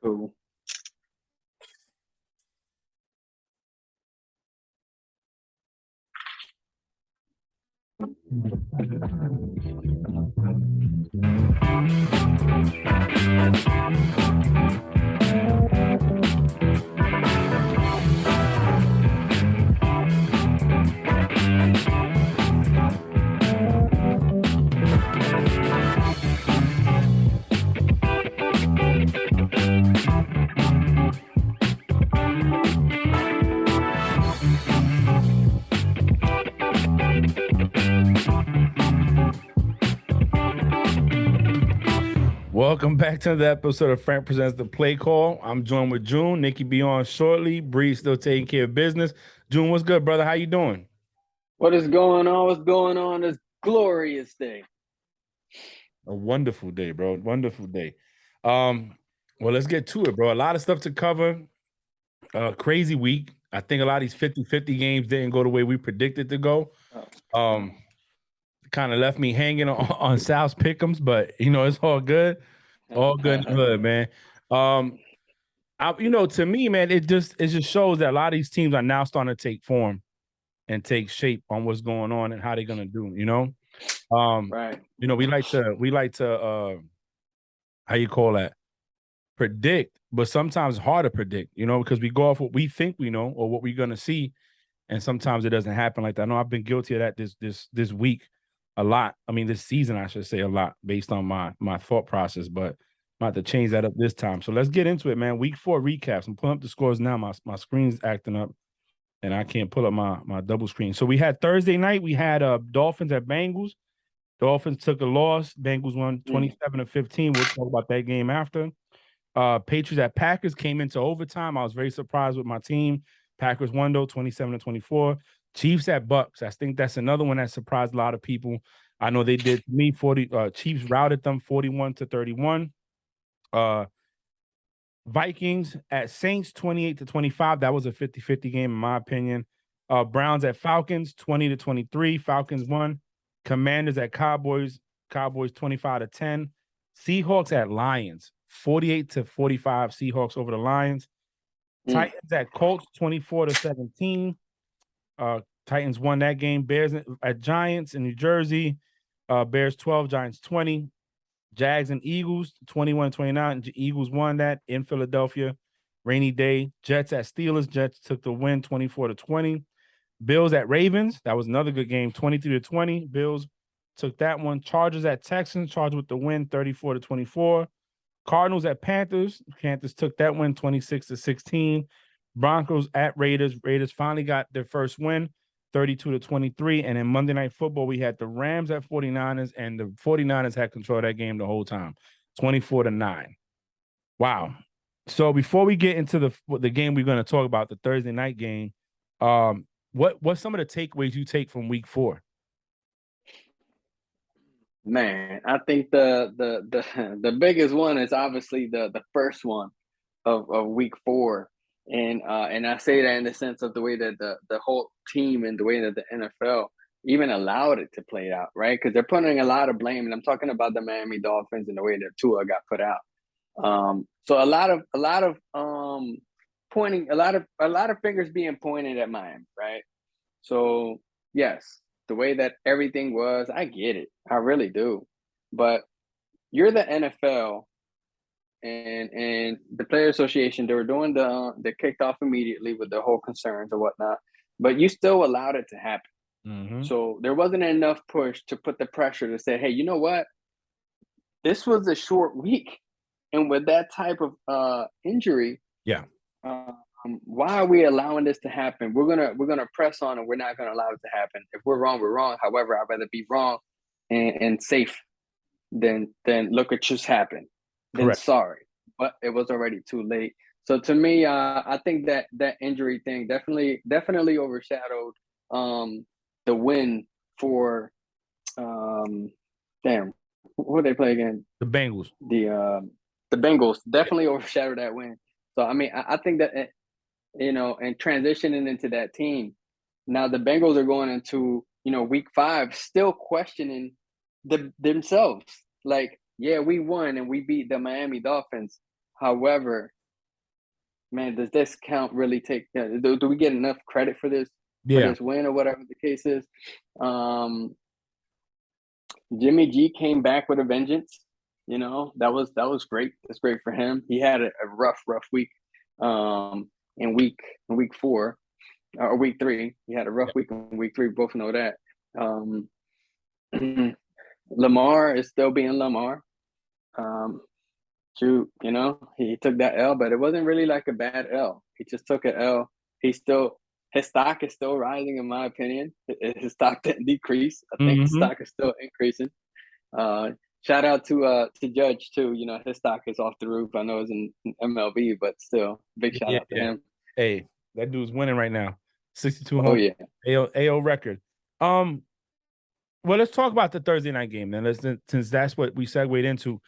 Cool. Welcome back to the episode of Frank Presents the Play Call. I'm joined with June. Nikki be on shortly. Bree still taking care of business. June, what's good, brother? How you doing? What is going on? What's going on this glorious day? A wonderful day, bro. Wonderful day. Well, let's get to it, bro. A lot of stuff to cover. Crazy week. I think a lot of these 50-50 games didn't go the way we predicted to go. Kind of left me hanging on Sal's pick'ems, but it's all good. All good and good, man. To me, man, it just shows that a lot of these teams are now starting to take form and take shape on what's going on and how they're gonna do. Right. We like to how you call that? Predict, but sometimes hard to predict. Because we go off what we think we know or what we're gonna see, and sometimes it doesn't happen like that. I know I've been guilty of that this week a lot. I mean, this season, I should say, a lot based on my thought process, but I'm about to change that up this time. So let's get into it, man. Week 4 recaps. I'm pulling up the scores now. My screen's acting up, and I can't pull up my double screen. So we had Thursday night. We had Dolphins at Bengals. Dolphins took a loss. Bengals won 27-15. We'll talk about that game after. Patriots at Packers came into overtime. I was very surprised with my team. Packers won though, 27-24. Chiefs at Bucks. I think that's another one that surprised a lot of people. I know they did me. Chiefs routed them 41-31. Vikings at Saints 28-25. That was a 50-50 game in my opinion. Browns at Falcons 20-23. Falcons won. Commanders at Cowboys 25-10. Seahawks at Lions 48-45. Seahawks over the Lions. Titans at Colts 24-17. Titans won that game. Bears at Giants in New Jersey. Bears 12, Giants 20. Jags and Eagles 21-29. Eagles won that in Philadelphia. Rainy day. Jets at Steelers. Jets took the win 24-20. Bills at Ravens. That was another good game. 23-20. Bills took that one. Chargers at Texans. Chargers with the win 34-24. Cardinals at Panthers. Panthers took that win 26-16. Broncos at Raiders. Raiders finally got their first win 32-23. And in Monday Night Football, we had the Rams at 49ers, and the 49ers had control of that game the whole time, 24-9. Wow. So before we get into the game we're going to talk about, the Thursday night game, what's some of the takeaways you take from week 4? Man, I think the biggest one is obviously the first one of week 4. And I say that in the sense of the way that the whole team and the way that the NFL even allowed it to play out, right? Because they're putting a lot of blame, and I'm talking about the Miami Dolphins and the way that Tua got put out. So a lot of pointing, a lot of fingers being pointed at Miami, right? So yes, the way that everything was, I get it, I really do. But you're the NFL. And the Player Association, they were doing they kicked off immediately with the whole concerns and whatnot, but you still allowed it to happen. Mm-hmm. So there wasn't enough push to put the pressure to say, hey, you know what? This was a short week. And with that type of injury, yeah, why are we allowing this to happen? We're gonna press on, and we're not gonna allow it to happen. If we're wrong, we're wrong. However, I'd rather be wrong and safe than look at just happen. Then sorry, but it was already too late. So to me, I think that injury thing definitely overshadowed the win for who they play again? The Bengals. The Bengals definitely overshadowed that win. So I mean, I think that and transitioning into that team, now the Bengals are going into week 5 still questioning themselves. Like, yeah, we won and we beat the Miami Dolphins. However, man, does this count really take? Do we get enough credit for Yeah, this win or whatever the case is? Um, Jimmy G came back with a vengeance. That was great. That's great for him. He had a rough week in week 4 or week 3. He had a rough week in week 3. Both know that. Um, Lamar is still being Lamar. Um, shoot, he took that L, but it wasn't really like a bad L. He just took an L. His stock is still rising, in my opinion. His stock didn't decrease. I think his hmm stock is still increasing. Uh, Shout out to Judge too. His stock is off the roof. I know it's in MLB, but still, big shout yeah, out to yeah. him. Hey, that dude's winning right now. 62 Oh home yeah. AO record. Um, well, let's talk about the Thursday night game then. Since that's what we segued into.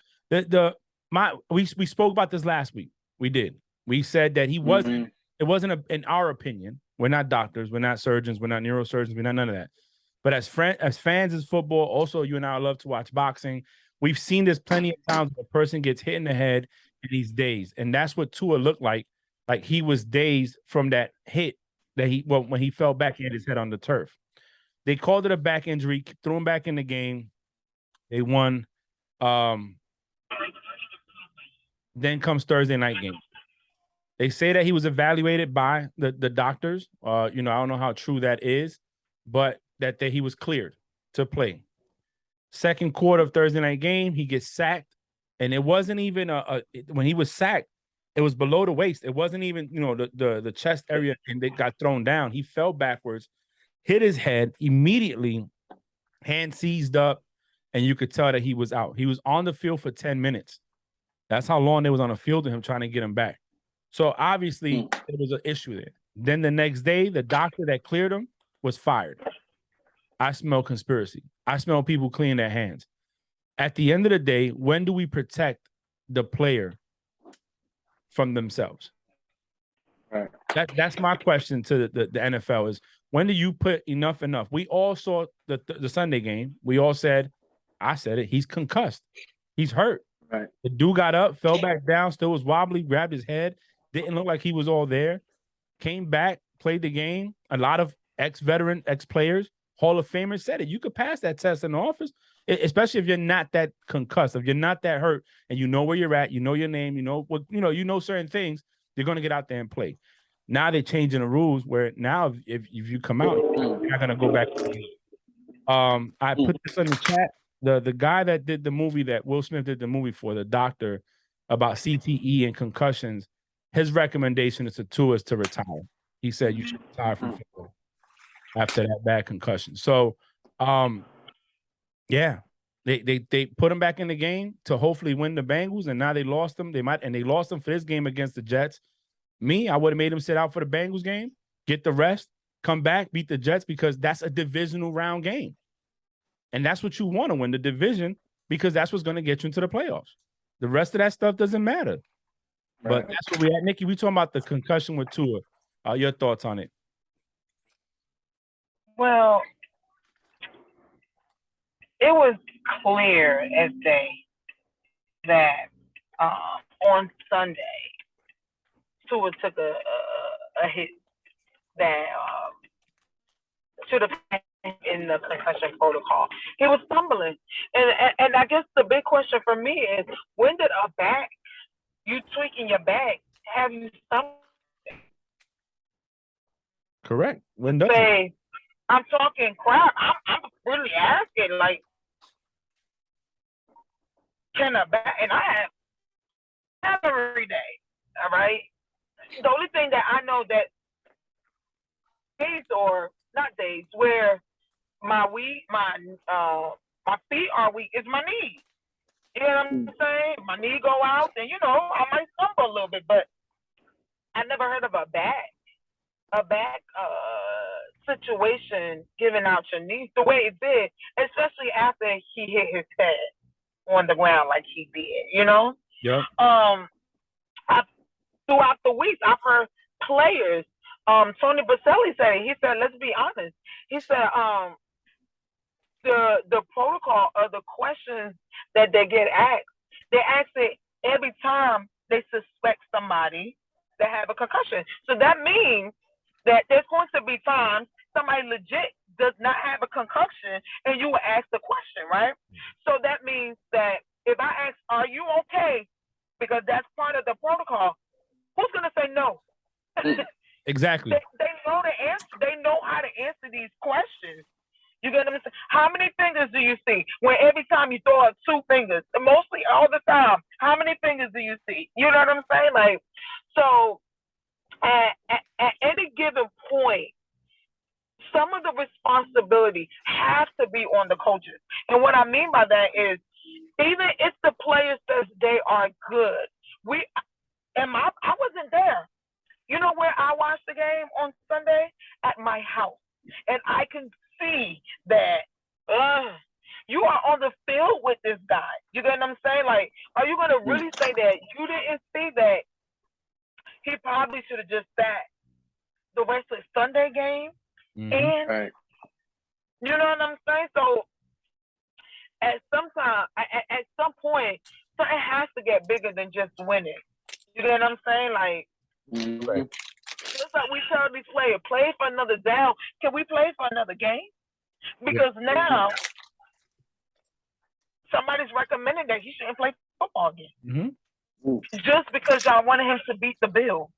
We spoke about this last week. We did. We said that he wasn't. Mm-hmm. It wasn't in our opinion. We're not doctors. We're not surgeons. We're not neurosurgeons. We're not none of that. But as fans of football, also you and I love to watch boxing. We've seen this plenty of times where a person gets hit in the head and he's dazed, and that's what Tua looked like. Like he was dazed from that hit when he fell back, he hit his head on the turf. They called it a back injury, threw him back in the game. They won. Um, then comes Thursday night game. They say that he was evaluated by the doctors. I don't know how true that is, but that he was cleared to play. Second quarter of Thursday night game, he gets sacked, and it wasn't even when he was sacked, it was below the waist. It wasn't even the chest area, and it got thrown down. He fell backwards, hit his head immediately, hand seized up, and you could tell that he was out. He was on the field for 10 minutes. That's how long they was on the field to him trying to get him back. So obviously there was an issue there. Then the next day, the doctor that cleared him was fired. I smell conspiracy. I smell people cleaning their hands. At the end of the day, when do we protect the player from themselves? Right. That's my question to the NFL is when do you put enough? We all saw the Sunday game. We all said, I said it, he's concussed. He's hurt. Right. The dude got up, fell back down, still was wobbly, grabbed his head, didn't look like he was all there, came back, played the game. A lot of ex-veteran, ex-players, Hall of Famers said it. You could pass that test in the office, especially if you're not that concussed, if you're not that hurt, and you know where you're at, you know your name, you know certain things, you're going to get out there and play. Now they're changing the rules where now if you come out, you're not going to go back to the game. I put this in the chat. The guy that did the movie that Will Smith did the movie for, the doctor about CTE and concussions, his recommendation is to retire. He said you should retire from football after that bad concussion. So, yeah, they put him back in the game to hopefully win the Bengals, and now they lost him. They lost him for this game against the Jets. I would have made him sit out for the Bengals game, get the rest, come back, beat the Jets because that's a divisional round game. And that's what you want to win the division because that's what's going to get you into the playoffs. The rest of that stuff doesn't matter. But that's where we at. Nikki, we talking about the concussion with Tua. Your thoughts on it? Well, it was clear as day that on Sunday, Tua took a hit that should have been in the concussion protocol. He was stumbling, and I guess the big question for me is when did you tweaking your back, have you stumbled? Correct. When does Say, I'm talking crap. I'm really asking, like, can a back? And I have every day. All right. The only thing that I know that days or not days where my feet are weak is my knee. You know what I'm saying? My knee go out, and I might stumble a little bit, but I never heard of a back situation giving out your knees the way it did, especially after he hit his head on the ground like he did. Yeah. Throughout the week, I've heard players. Tony Baselli said it. He said, let's be honest. He said, the protocol or the questions that they get asked, they ask it every time they suspect somebody that have a concussion. So that means that there's going to be times somebody legit does not have a concussion and you will ask the question, right? So that means that if I ask, are you okay? Because that's part of the protocol, who's going to say no? Exactly. They know the answer. They know how to answer these questions. You get what I'm saying? How many fingers do you see? When every time you throw up 2 fingers, mostly all the time, how many fingers do you see? You know what I'm saying? Like, so at any given point, some of the responsibility has to be on the coaches. And what I mean by that is, even if the players says they are good, I wasn't there. You know where I watched the game on Sunday? At my house. And I can see that you are on the field with this guy. You get what I'm saying? Like, are you going to really say that you didn't see that he probably should have just sat the rest of the Sunday game? And right. you know what I'm saying? So at some point, something has to get bigger than just winning. You know what I'm saying? Like, just like we tell these players, play for another down. Can we play for another game? Because now somebody's recommending that he shouldn't play football again. Just because y'all wanted him to beat the Bills.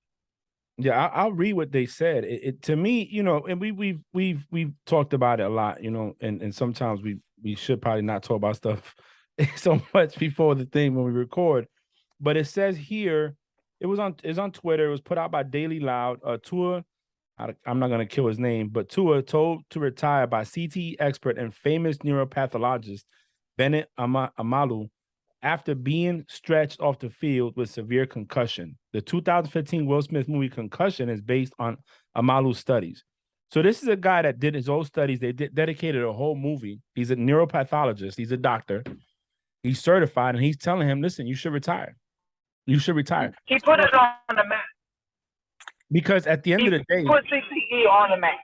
Yeah, I'll read what they said. It to me, you know, and we've talked about it a lot, you know, and sometimes we should probably not talk about stuff so much before the thing when we record. But it says here, it's on Twitter. It was put out by Daily Loud. Tua, I'm not gonna kill his name, but Tua told to retire by CTE expert and famous neuropathologist Bennett Amalu after being stretched off the field with severe concussion. The 2015 Will Smith movie Concussion is based on Amalu's studies. So this is a guy that did his own studies. They dedicated a whole movie. He's a neuropathologist. He's a doctor. He's certified, and he's telling him, listen, you should retire. You should retire. He put it on the map. Because at the end of the day, he put CTE on the map.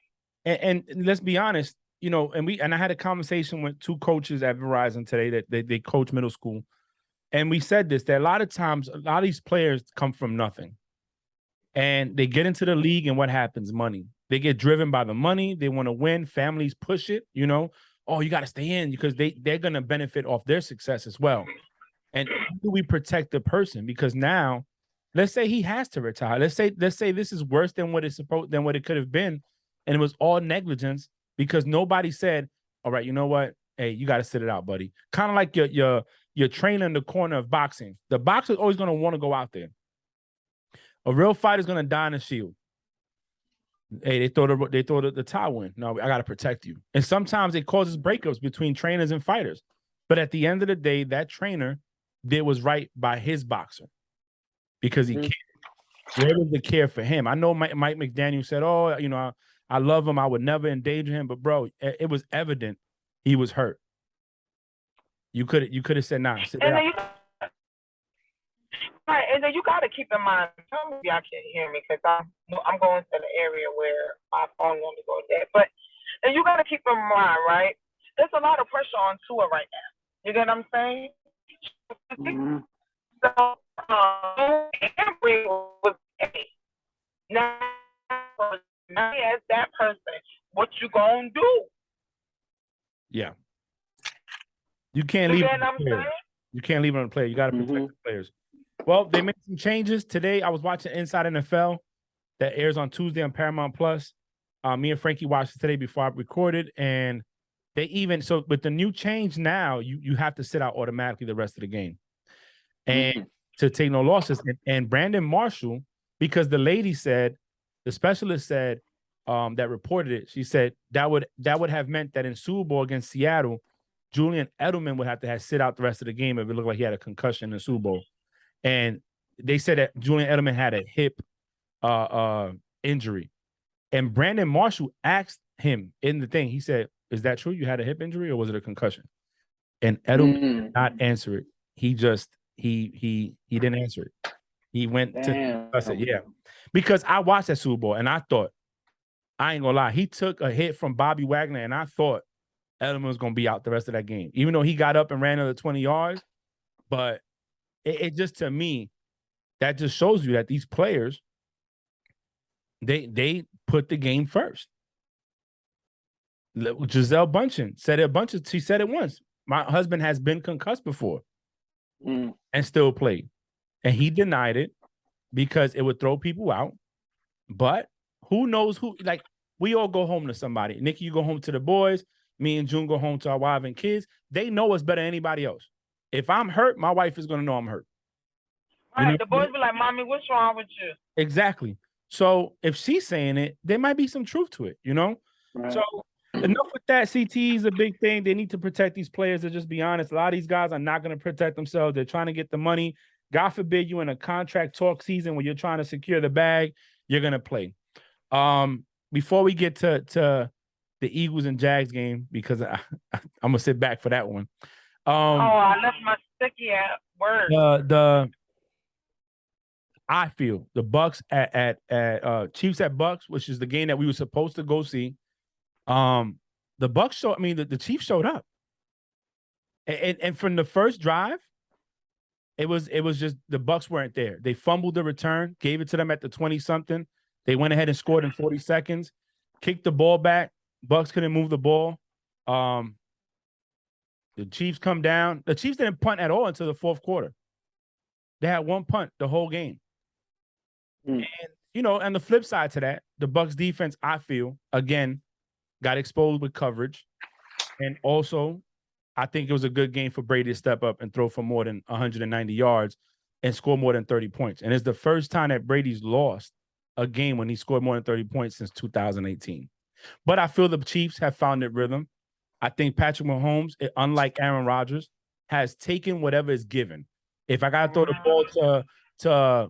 And let's be honest, you know, and I had a conversation with 2 coaches at Verizon today that they coach middle school. And we said this, that a lot of times, a lot of these players come from nothing. And they get into the league, and what happens? Money. They get driven by the money. They want to win. Families push it, you know. Oh, you got to stay in because they're going to benefit off their success as well. And how do we protect the person? Because now, let's say he has to retire. Let's say this is worse than what it could have been. And it was all negligence because nobody said, all right, you know what? Hey, you got to sit it out, buddy. Kind of like your trainer in the corner of boxing. The boxer is always going to want to go out there. A real fighter is going to die in a shield. Hey, they throw the towel in. No, I got to protect you. And sometimes it causes breakups between trainers and fighters. But at the end of the day, that trainer did was right by his boxer because he cared. Where was the care for him? I know Mike McDaniel said, oh, you know, I love him. I would never endanger him. But, bro, it was evident he was hurt. You could have said, nah. Right, and then you got to keep in mind, some of y'all can't hear me because I'm going to the area where my phone won't go dead. But and you got to keep in mind, right? There's a lot of pressure on Tua right now. You get what I'm saying? So Henry was now as that person, what you gonna do? Yeah, you can't leave. You can't leave it on the player. You got to protect the players. Well, they made some changes today. I was watching Inside NFL that airs on Tuesday on Paramount Plus. Me and Frankie watched it today before I recorded, and so with the new change now, you have to sit out automatically the rest of the game, and to take no losses. And Brandon Marshall, because the specialist said that reported it, she said that would have meant that in Super Bowl against Seattle, Julian Edelman would have to sit out the rest of the game if it looked like he had a concussion in the Super Bowl. And they said that Julian Edelman had a hip injury. And Brandon Marshall asked him in the thing, he said, is that true? You had a hip injury or was it a concussion? And Edelman did not answer it. He just, he didn't answer it. He went to discuss it. Yeah. Because I watched that Super Bowl and I thought, I ain't gonna lie, he took a hit from Bobby Wagner and I thought Edelman was gonna be out the rest of that game, even though he got up and ran another 20 yards. But it just, to me, that just shows you that these players They put the game first. Giselle Bundchen said it a bunch of. She said it once. My husband has been concussed before and still played, and he denied it because it would throw people out. But who knows who? Like, we all go home to somebody. Nikki, you go home to the boys. Me and June go home to our wife and kids. They know us better than anybody else. If I'm hurt, my wife is gonna know I'm hurt. Right. You know, the boys be like, "Mommy, what's wrong with you?" Exactly. So if she's saying it, there might be some truth to it, you know? Right. So enough with that. CT is a big thing. They need to protect these players. To just be honest, a lot of these guys are not going to protect themselves. They're trying to get the money. God forbid you in a contract talk season where you're trying to secure the bag, you're going to play. Before we get to the Eagles and Jags game, because I'm going to sit back for that one. I left my sticky at work. I feel the Bucks at Chiefs at Bucks, which is the game that we were supposed to go see. The Bucks the Chiefs showed up, and from the first drive, it was just the Bucks weren't there. They fumbled the return, gave it to them at the 20-something. They went ahead and scored in 40 seconds, kicked the ball back. Bucks couldn't move the ball. The Chiefs come down. The Chiefs didn't punt at all until the fourth quarter. They had one punt the whole game. And, and the flip side to that, the Bucks defense, I feel, again, got exposed with coverage. And also, I think it was a good game for Brady to step up and throw for more than 190 yards and score more than 30 points. And it's the first time that Brady's lost a game when he scored more than 30 points since 2018. But I feel the Chiefs have found their rhythm. I think Patrick Mahomes, unlike Aaron Rodgers, has taken whatever is given. If I got to throw the ball to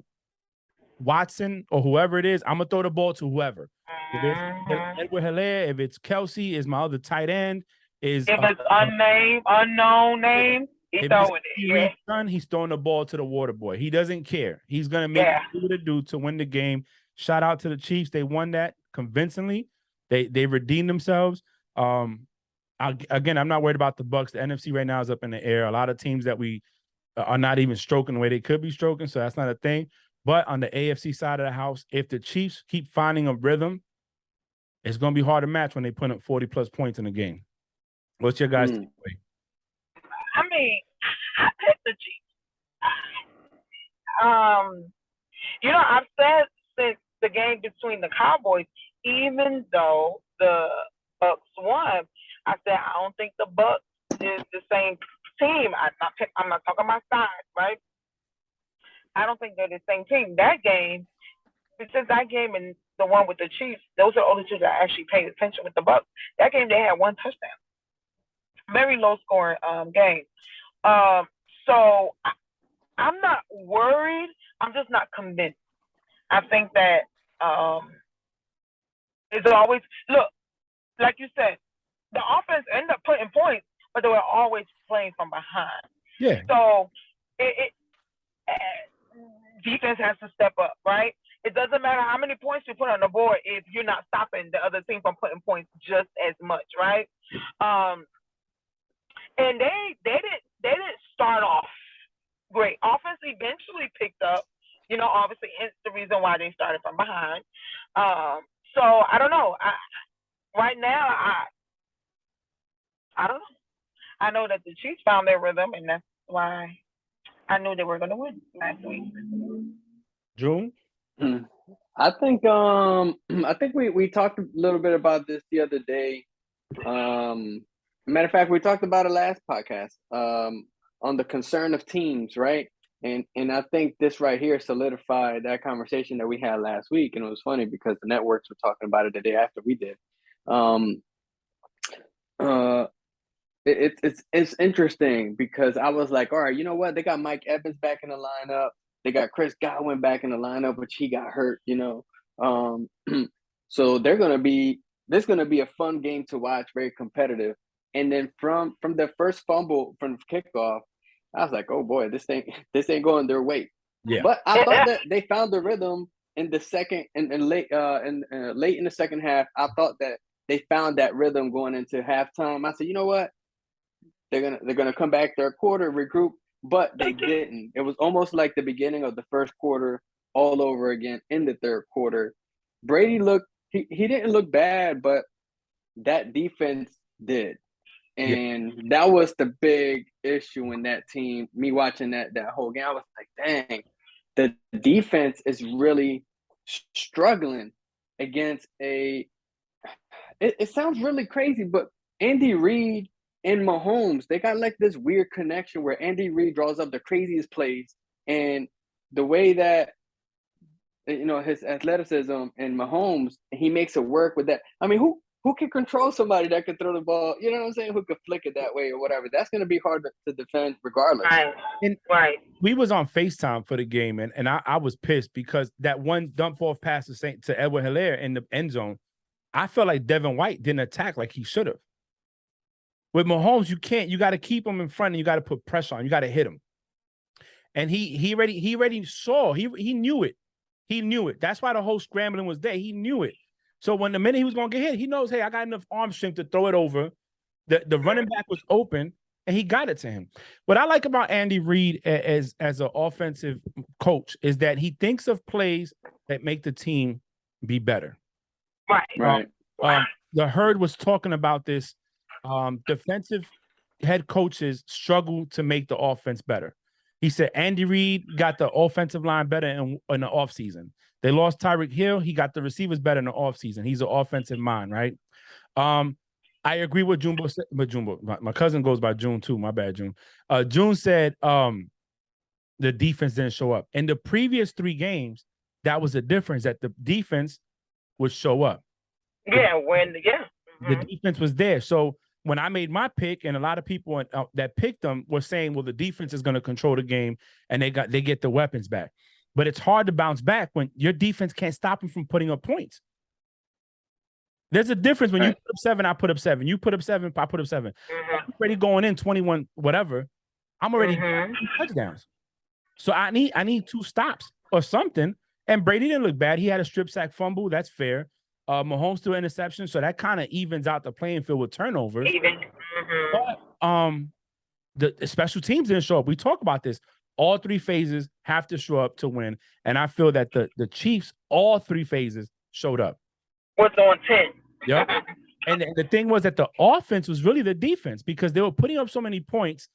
Watson or whoever it is, I'm gonna throw the ball to whoever. If it's Edward Hilaire, if it's Kelsey, is my other tight end. If it's unknown name, he's throwing it. Son, he's throwing the ball to the water boy. He doesn't care. He's gonna make it do what it do to win the game. Shout out to the Chiefs. They won that convincingly. They redeemed themselves. Again, I'm not worried about the Bucks. The NFC right now is up in the air. A lot of teams that we are not even stroking the way they could be stroking, so that's not a thing. But on the AFC side of the house, if the Chiefs keep finding a rhythm, it's going to be hard to match when they put up 40-plus points in the game. What's your guys' takeaway? I mean, I picked the Chiefs. I've said since the game between the Cowboys, even though the Bucks won, I said I don't think the Bucks is the same team. I'm not talking about size, right? I don't think they're the same team. That game, since that game and the one with the Chiefs, those are the only two that I actually paid attention with the Bucks. That game, they had one touchdown. Very low scoring game. So I'm not worried. I'm just not convinced. I think that it's always, look, like you said, the offense ended up putting points, but they were always playing from behind. Yeah. So defense has to step up, right? It doesn't matter how many points you put on the board if you're not stopping the other team from putting points just as much, right? And they didn't start off great. Offense eventually picked up. Obviously it's the reason why they started from behind. So I don't know. Right now I don't know. I know that the Chiefs found their rhythm, and that's why I knew they were going to win last week. June? I think we talked a little bit about this the other day. Matter of fact, we talked about it last podcast on the concern of teams, right? And I think this right here solidified that conversation that we had last week. And it was funny because the networks were talking about it the day after we did. It's interesting because I was like, all right, you know what? They got Mike Evans back in the lineup. They got Chris Godwin back in the lineup, which he got hurt, So there's gonna be a fun game to watch, very competitive. And then from the first fumble from kickoff, I was like, oh boy, this ain't going their way. Yeah. But I thought that they found the rhythm in the second and late in the second half. I thought that they found that rhythm going into halftime. I said, you know what? They're gonna come back third quarter, regroup, but they didn't. It was almost like the beginning of the first quarter all over again in the third quarter. Brady looked he didn't look bad, but that defense did. Yeah. And that was the big issue in that team. Me watching that whole game, I was like, dang, the defense is really struggling against it sounds really crazy, but Andy Reid and Mahomes, they got like this weird connection where Andy Reid draws up the craziest plays, and the way that his athleticism and Mahomes, he makes it work with that. I mean, who can control somebody that can throw the ball? You know what I'm saying? Who could flick it that way or whatever? That's going to be hard to defend regardless. Right. And Right. we was on FaceTime for the game, and I was pissed because that one dump off pass to Edward Hilaire in the end zone, I felt like Devin White didn't attack like he should have. With Mahomes, you got to keep him in front and you got to put pressure on. You got to hit him. And he already saw, he knew it. He knew it. That's why the whole scrambling was there. He knew it. So when the minute he was going to get hit, he knows, hey, I got enough arm strength to throw it over. The running back was open, and he got it to him. What I like about Andy Reid as an offensive coach is that he thinks of plays that make the team be better. Right. The Herd was talking about this. Defensive head coaches struggle to make the offense better. He said Andy Reid got the offensive line better in the offseason. They lost Tyreek Hill. He got the receivers better in the offseason. He's an offensive mind, right? I agree with Jumbo said, but Jumbo, my cousin goes by June too. My bad, June. June said the defense didn't show up. In the previous 3 games, that was the difference, that the defense would show up. Yeah, The defense was there. So when I made my pick, and a lot of people that picked them were saying, well, the defense is going to control the game and they get the weapons back. But it's hard to bounce back when your defense can't stop them from putting up points. There's a difference when you put up 7, I put up 7. You put up 7, I put up 7. I'm already going in 21, whatever. I'm already touchdowns. So I need 2 stops or something. And Brady didn't look bad. He had a strip sack fumble. That's fair. Mahomes threw an interception, so that kind of evens out the playing field with turnovers. But the special teams didn't show up. We talk about this. All 3 phases have to show up to win, and I feel that the Chiefs, all 3 phases showed up. What's on 10? Yep. And the thing was that the offense was really the defense, because they were putting up so many points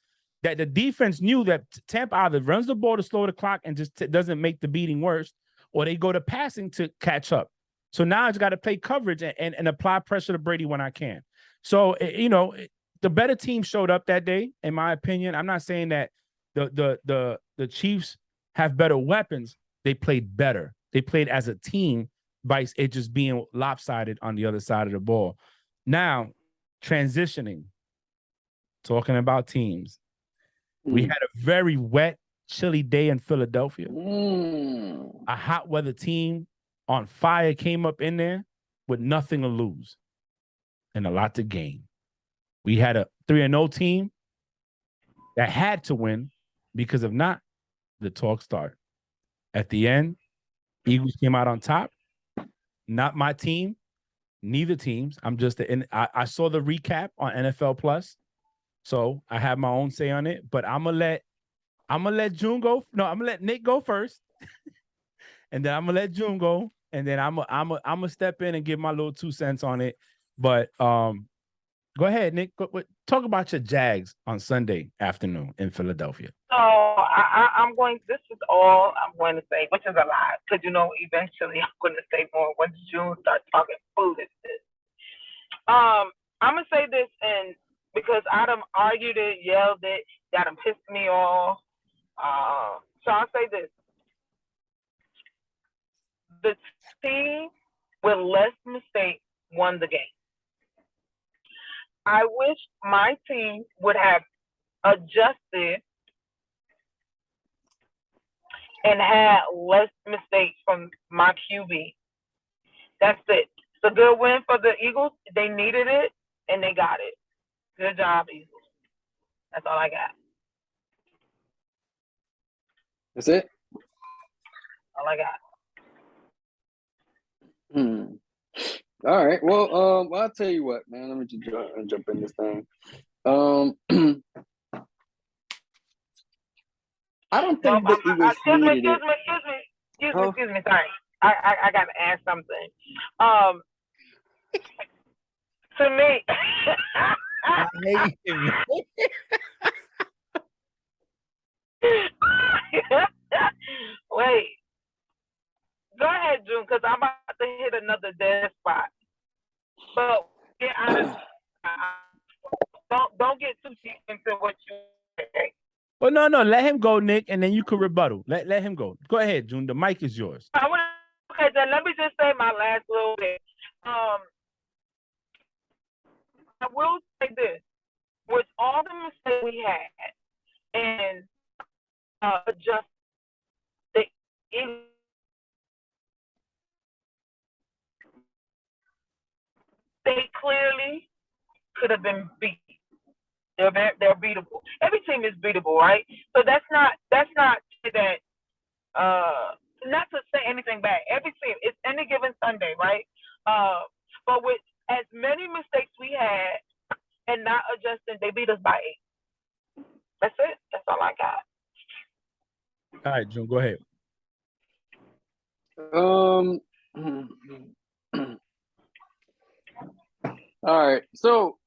that the defense knew that Tampa either runs the ball to slow the clock and just doesn't make the beating worse, or they go to passing to catch up. So now I just got to play coverage and apply pressure to Brady when I can. So, the better team showed up that day, in my opinion. I'm not saying that the Chiefs have better weapons. They played better. They played as a team by it just being lopsided on the other side of the ball. Now, transitioning, talking about teams. We had a very wet, chilly day in Philadelphia. A hot weather team on fire came up in there with nothing to lose and a lot to gain. We had a 3-0 team that had to win, because if not, the talk started. At the end, Eagles came out on top. Not my team, neither teams. I saw the recap on NFL Plus, so I have my own say on it. But I'm gonna let June go. No, I'm gonna let Nick go first, and then I'm gonna let June go, and then I'm gonna step in and give my little 2 cents on it. But go ahead, Nick. Talk about your Jags on Sunday afternoon in Philadelphia. So I'm going. This is all I'm going to say, which is a lot, because eventually I'm going to say more once June starts talking foolishness. I'm gonna say this, and because I done argued it, yelled it, that done pissed me off. So I'll say this: the team with less mistakes won the game. I wish my team would have adjusted and had less mistakes from my QB. That's it. It's a good win for the Eagles. They needed it, and they got it. Good job, Eagles. That's all I got. That's it? All I got. All right. Well, I'll tell you what, man. Let me just jump in this thing. I don't think the Eagles needed it. Excuse me. Sorry. I gotta ask something. Um, to me, I hate him. wait, go ahead, June, because I'm about to hit another dead spot. But get honest, don't get too deep into what you say. Well, no, let him go, Nick, and then you can rebuttal. Let him go. Go ahead, June. The mic is yours. Okay, then let me just say my last little bit. I will say this: with all the mistakes we had and adjust the they clearly could have been beat. They're beatable. Every team is beatable, right? So that's not that not to say anything bad. Every team, it's any given Sunday, right? But with as many mistakes we had and not adjusting, they beat us by 8. That's it. That's all I got. All right, June, go ahead. All right, so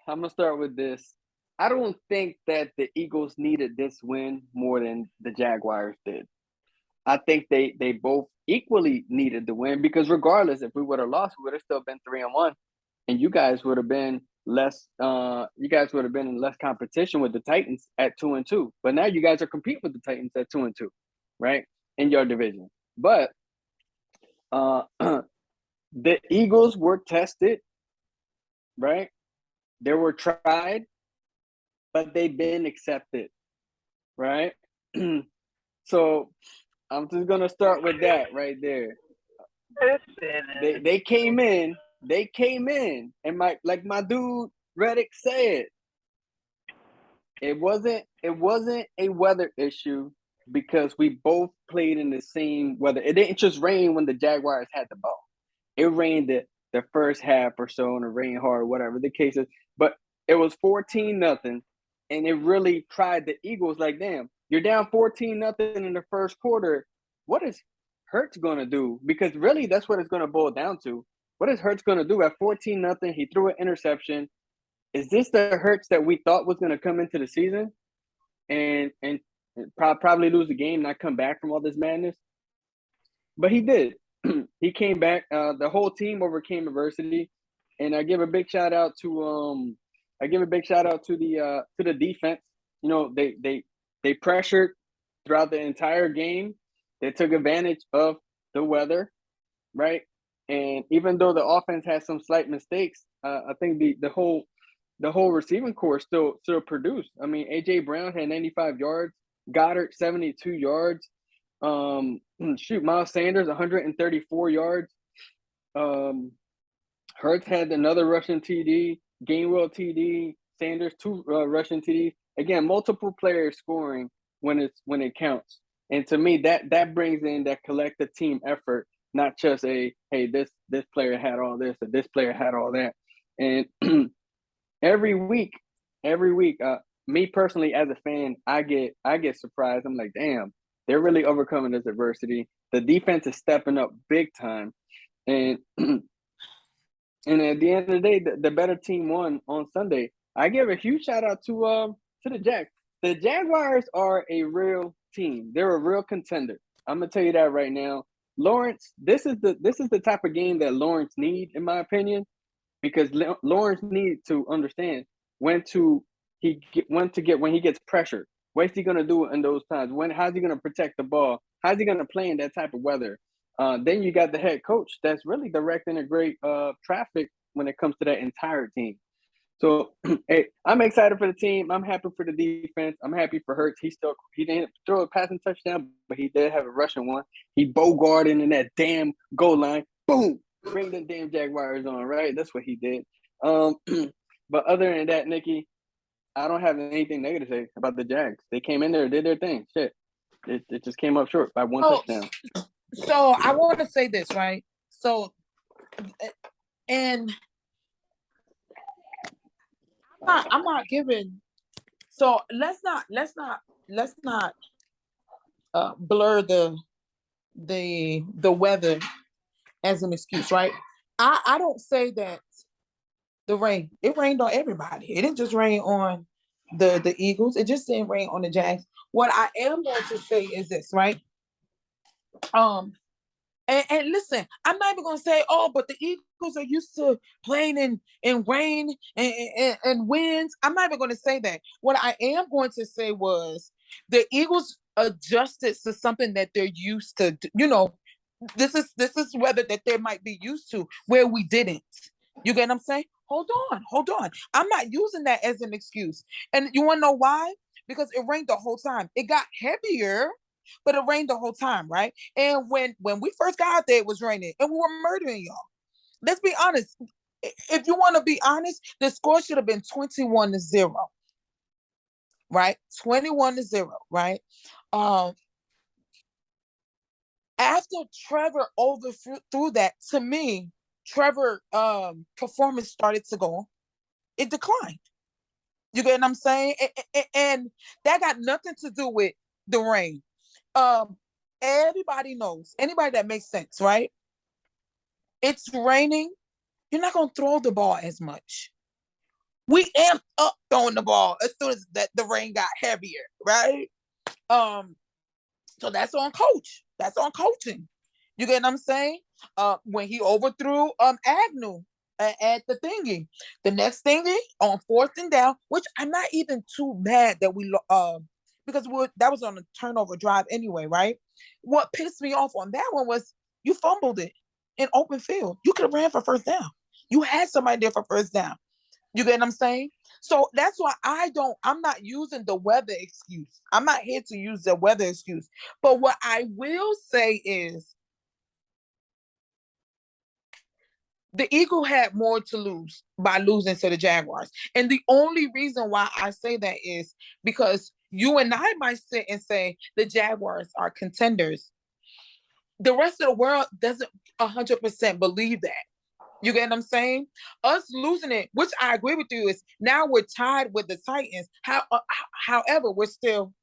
I'm gonna start with this. I don't think that the Eagles needed this win more than the Jaguars did. I think they both equally needed the win because regardless, if we would have lost, we would have still been 3-1, and you guys would have been less. You guys would have been in less competition with the Titans at 2-2. But now you guys are competing with the Titans at 2-2, right, in your division. But the Eagles were tested, right? They were tried, but they've been accepted, right? So I'm just gonna start with that right there. They came in, and my dude Reddick said, it wasn't a weather issue because we both played in the same weather. It didn't just rain when the Jaguars had the ball. It rained the first half or so, and it rained hard, whatever the case is. But it was 14-0, and it really tried the Eagles. Like, damn, you're down 14-0 in the first quarter. What is Hurts gonna do? Because really, that's what it's gonna boil down to. What is Hurts gonna do at 14-0? He threw an interception. Is this the Hurts that we thought was gonna come into the season and probably lose the game, not come back from all this madness? But he did. He came back. The whole team overcame adversity, and I give a big shout out to the defense. You know, they pressured throughout the entire game. They took advantage of the weather, right? And even though the offense had some slight mistakes, I think the whole receiving core still produced. I mean, AJ Brown had 95 yards, Goddard 72 yards. Miles Sanders 134 yards. Hurts had another rushing TD, Gainwell TD, Sanders 2 rushing TD. Again, multiple players scoring when it counts. And to me, that brings in that collective team effort, not just hey, this player had all this or this player had all that. And every week, me personally as a fan, I get surprised. I'm like, damn, they're really overcoming this adversity. The defense is stepping up big time, and and at the end of the day, the better team won on Sunday. I give a huge shout out to the Jags. The Jaguars are a real team. They're a real contender. I'm gonna tell you that right now. Lawrence, this is the type of game that Lawrence needs, in my opinion, because Lawrence needs to understand when he gets pressured. What's he gonna do in those times? How's he gonna protect the ball? How's he gonna play in that type of weather? Then you got the head coach that's really directing a great traffic when it comes to that entire team. So, hey, I'm excited for the team. I'm happy for the defense. I'm happy for Hurts. He didn't throw a passing touchdown, but he did have a rushing one. He bogarted in that damn goal line. Boom! Bring the damn Jaguars on, right? That's what he did. But other than that, Nikki, I don't have anything negative to say about the Jags. They came in there, did their thing. Shit, it just came up short by one touchdown. So I want to say this, right? So, and I'm not giving. So let's not blur the weather as an excuse, right? I don't say that the rain. It rained on everybody. It didn't just rain on the Eagles. It just didn't rain on the Jags. What I am going to say is this, right? Um, and listen, I'm not even gonna say, oh, but the Eagles are used to playing in rain and winds. I'm not even gonna say that. What I am going to say was the Eagles adjusted to something that they're used to. You know, this is weather that they might be used to where we didn't. You get what I'm saying? Hold on. I'm not using that as an excuse. And you want to know why? Because it rained the whole time. It got heavier, but it rained the whole time, right? And when we first got out there, it was raining, and we were murdering y'all. Let's be honest. If you want to be honest, the score should have been 21-0, right? 21-0, right? Um, After Trevor overthrew that, to me, Trevor performance started to go. It declined. You get what I'm saying? And that got nothing to do with the rain. Everybody knows, anybody that makes sense, right? It's raining. You're not gonna throw the ball as much. We amped up throwing the ball as soon as the rain got heavier, right? So that's on coach. That's on coaching. You get what I'm saying? When he overthrew Agnew at the thingy, the next thingy on 4th and down, which I'm not even too mad that we because that was on a turnover drive anyway, right? What pissed me off on that one was you fumbled it in open field. You could have ran for first down. You had somebody there for first down. You get what I'm saying? So that's why I'm not using the weather excuse. I'm not here to use the weather excuse. But what I will say is the Eagle had more to lose by losing to the Jaguars. And the only reason why I say that is because you and I might sit and say the Jaguars are contenders. The rest of the world doesn't 100% believe that. You get what I'm saying? Us losing it, which I agree with you, is now we're tied with the Titans. However, we're still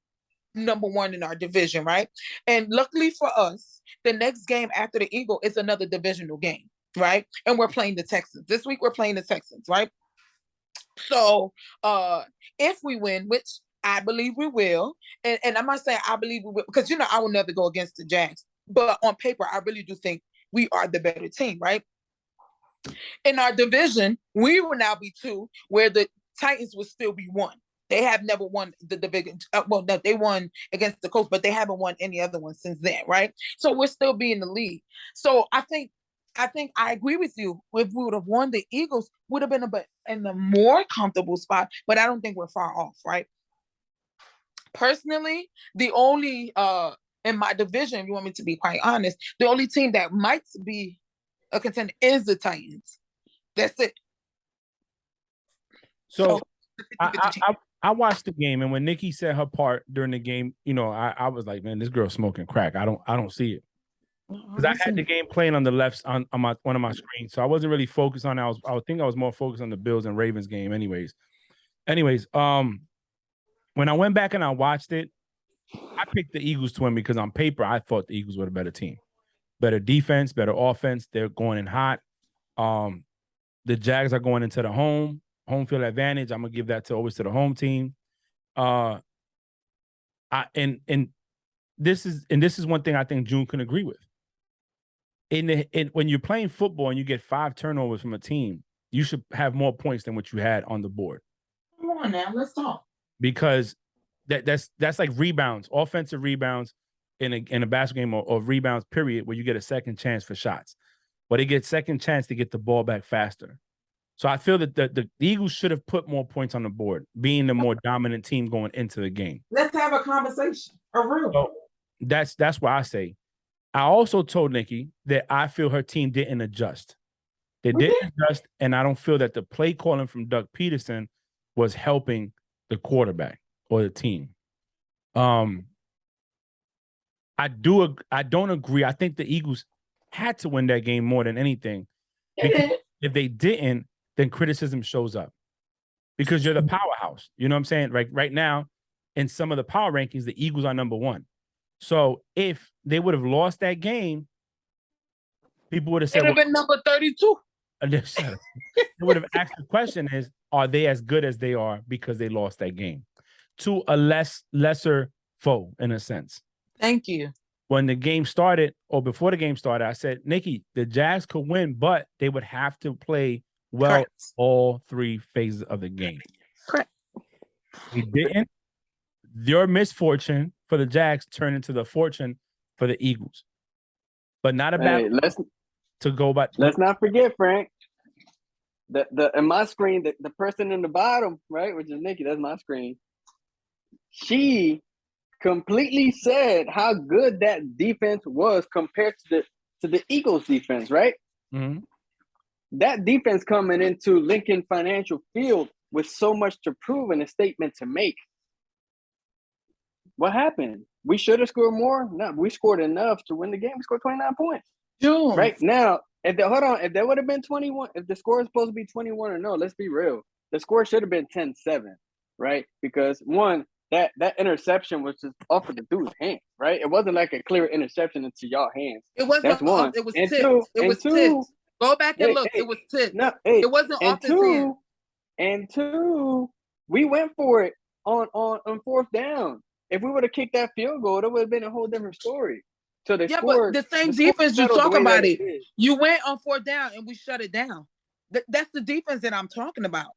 #1 in our division, right? And luckily for us, the next game after the Eagle is another divisional game, right? And we're playing the Texans. This week we're playing the Texans, right? So if we win, which I believe we will, and I'm not saying I believe we will, because I will never go against the Jags. But on paper, I really do think we are the better team, right? In our division, we will now be 2, where the Titans will still be 1. They have never won the division. Well, no, they won against the Colts, but they haven't won any other one since then, right? So we're still be in the league. So I think I agree with you. If we would have won, the Eagles would have been in a more comfortable spot, but I don't think we're far off, right? Personally, the only in my division, if you want me to be quite honest, the only team that might be a contender is the Titans. That's it. So I watched the game, and when Nikki said her part during the game, I was like, man, this girl's smoking crack. I don't see it. Because I had the game playing on the left on one of my screens, so I wasn't really focused on it. I think I was more focused on the Bills and Ravens game, anyways. When I went back and I watched it, I picked the Eagles to win because on paper I thought the Eagles were a better team, better defense, better offense. They're going in hot. The Jags are going into the home field advantage. I'm gonna give that always to the home team. This is one thing I think June can agree with. When you're playing football and you get 5 turnovers from a team, you should have more points than what you had on the board. Come on now, let's talk. Because that's like rebounds, offensive rebounds in a basketball game or rebounds, period, where you get a second chance for shots. But they get second chance to get the ball back faster. So I feel that the Eagles should have put more points on the board, being the more dominant team going into the game. Let's have a conversation. A real. So that's why I say. I also told Nikki that I feel her team didn't adjust. They didn't adjust, and I don't feel that the play calling from Doug Peterson was helping the quarterback or the team. I don't agree. I think the Eagles had to win that game more than anything. Because if they didn't, then criticism shows up. Because you're the powerhouse. You know what I'm saying? Right now, in some of the power rankings, the Eagles are #1. So if they would have lost that game, people would have said, It'd have been number 32. They would have asked the question is, are they as good as they are because they lost that game to a lesser foe in a sense? Thank you. When the game started or before the game started, I said, Nikki, the Jags could win, but they would have to play well Correct. all three phases of the game. Correct. They didn't. Your misfortune for the Jags turned into the fortune for the Eagles. But not a bad to go by. Let's not forget, Frank. The in my screen, the person in the bottom, right, which is Nikki, that's my screen. She completely said how good that defense was compared to the Eagles defense, right? Mm-hmm. That defense coming into Lincoln Financial Field with so much to prove and a statement to make. What happened? We should have scored more. No, we scored enough to win the game. We scored 29 points. June. Right now, if there would have been 21, if the score is supposed to be 21 or no, let's be real. The score should have been 10-7, right? Because one, that interception was just off of the dude's hand, right? It wasn't like a clear interception into y'all hands. It wasn't. That's one. It was and tipped. two, It and was two, tipped. Go back and look. Hey, it was tipped. No, it wasn't off his hand. And two, we went for it on fourth down. If we would have kicked that field goal, it would have been a whole different story. So they scored. But the same defense you talk about it. You went on fourth down and we shut it down. That's the defense that I'm talking about.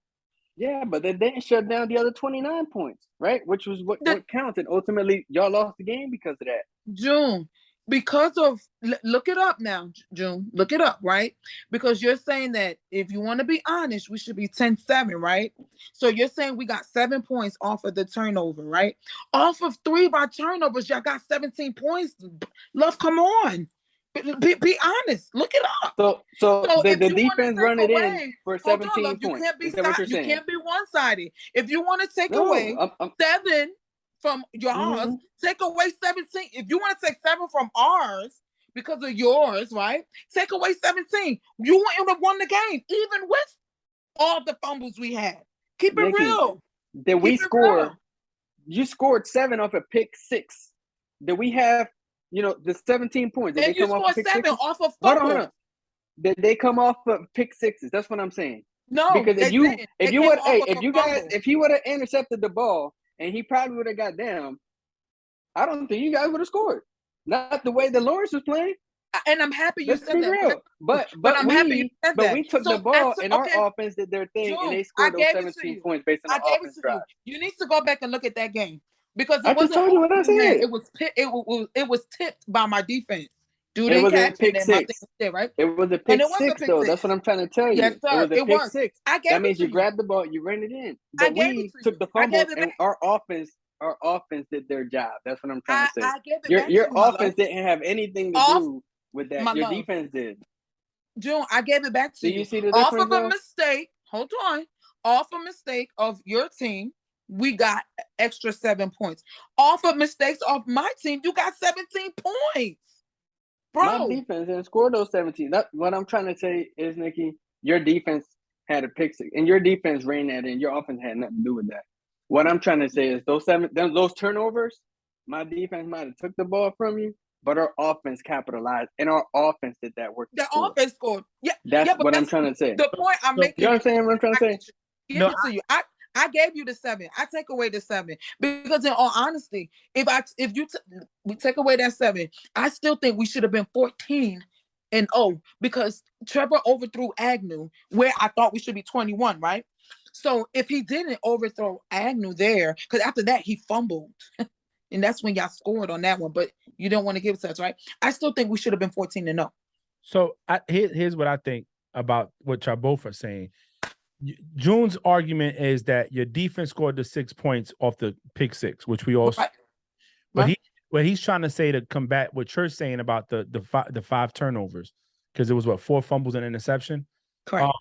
Yeah, but they didn't shut down the other 29 points, right? Which was what counted. Ultimately, y'all lost the game because of that. June, because of look it up now, June. Look it up, right? Because you're saying that if you want to be honest, we should be 10-7, right? So you're saying we got 7 points off of the turnover, right? Off of 3 by turnovers, y'all got 17 points. Love, come on. Be honest. Look it up. So the defense run it in for 17 points. You can't be one-sided. If you want to take away 7 from yours, take away 17. If you want to take 7 from ours because of yours, right? Take away 17. You wouldn't have won the game, even with all the fumbles we had. Keep it real. Did we score? You scored 7 off a pick 6. Did we have, the 17 points? Did and they come off 7 sixes? off of fumbles. Hold on. Did they come off of pick 6s? That's what I'm saying. No, because if he would have intercepted the ball and he probably would have got down, I don't think you guys would have scored. Not the way that Lawrence was playing. And I'm happy you said that. Real. But I'm happy you said that. But we took the ball and our offense did their thing, and they scored those 17 points based on the offense drive. You need to go back and look at that game because I just told you what I said. It was tipped by my defense. It was a pick 6, right? It was a pick 6, though. That's what I'm trying to tell you. Yes, sir. It was a pick 6. That means you grabbed the ball, you ran it in. But we took the fumble, and our offense did their job. That's what I'm trying to say. Your offense didn't have anything to do with that. Your defense did. June, I gave it back to you. Do you see the difference? Off of a mistake, hold on. Off a mistake of your team, we got extra 7 points. Off of mistakes of my team, you got 17 points. Bro. My defense didn't score those 17. What I'm trying to say is, Nikki, your defense had a pick 6, and your defense ran that in. Your offense had nothing to do with that. What I'm trying to say is those turnovers, my defense might have took the ball from you, but our offense capitalized, and our offense did that work. The offense scored. Yeah, that's what I'm trying to say. The point I'm making. You know what I'm saying? What I'm trying to say. Give it to you. I gave you the 7. I take away the 7 because, in all honesty, if we take away that 7, I still think we should have been 14-0 because Trevor overthrew Agnew where I thought we should be 21, right? So if he didn't overthrow Agnew there, because after that he fumbled, and that's when y'all scored on that one. But you don't want to give it to us, right? I still think we should have been 14-0. So here's what I think about what y'all both are saying. June's argument is that your defense scored the 6 points off the pick 6, which we all. Right. But he's trying to say to combat what you're saying about the 5 turnovers, because it was 4 fumbles and interception. Correct.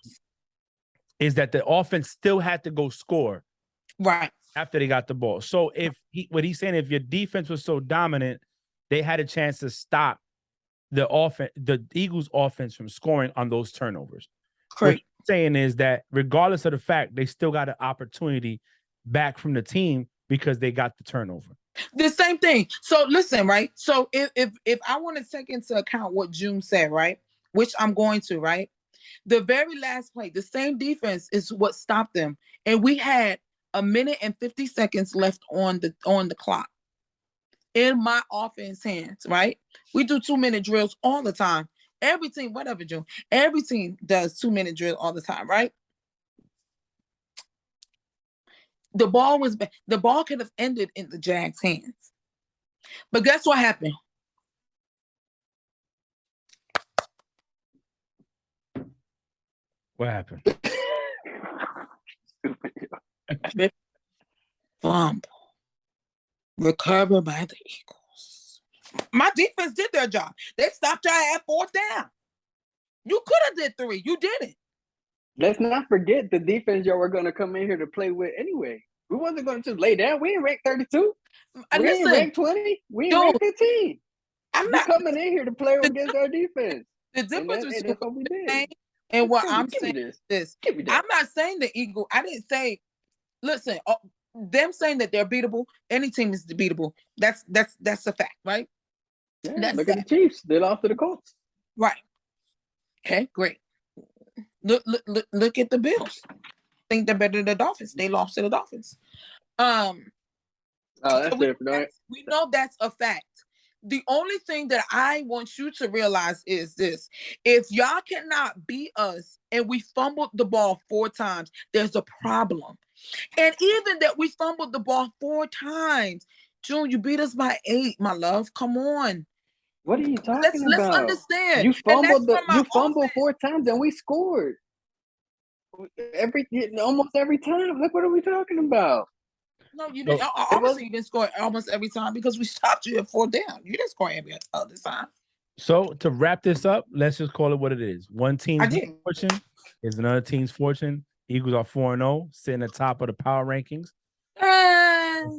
Is that the offense still had to go score, right, after they got the ball. So what he's saying, if your defense was so dominant, they had a chance to stop the Eagles offense from scoring on those turnovers. Correct. Saying is that regardless of the fact, they still got an opportunity back from the team because they got the turnover. The same thing. So listen, right? So if I want to take into account what June said, right? Which I'm going to, right? The very last play, the same defense is what stopped them. And we had 1:50 left on the clock in my offense hands, right? We do 2-minute drills all the time. Every team, whatever, June, every team does 2-minute drill all the time, right? The ball could have ended in the Jags' hands. But guess what happened? What happened? Fumble. Recovered by the Eagles. My defense did their job. They stopped y'all at 4th down. You could have did 3. You didn't. Let's not forget the defense y'all were going to come in here to play with anyway. We wasn't going to just lay down. We ain't ranked 32. We ain't ranked 20. We ain't ranked 15. I'm not coming in here to play against our defense. The difference between that's what we did. And what I'm saying is this. I'm not saying the Eagle. I didn't say, listen, them saying that they're beatable, any team is beatable. That's a fact, right? Yeah, look at the Chiefs. They lost to the Colts. Right. Okay, great. Look at the Bills. I think they're better than the Dolphins. They lost to the Dolphins. Oh, that's different. We know that's a fact. The only thing that I want you to realize is this. If y'all cannot beat us and we fumbled the ball 4 times, there's a problem. And even that we fumbled the ball 4 times, June, you beat us by 8, my love. Come on. What are you talking about? Let's understand. You fumbled 4 times and we scored. Almost every time. Look, what are we talking about? No, you didn't. Obviously, you didn't score almost every time because we stopped you at 4 down. You didn't score every other time. So to wrap this up, let's just call it what it is. One team's fortune is another team's fortune. Eagles are 4-0, sitting at the top of the power rankings.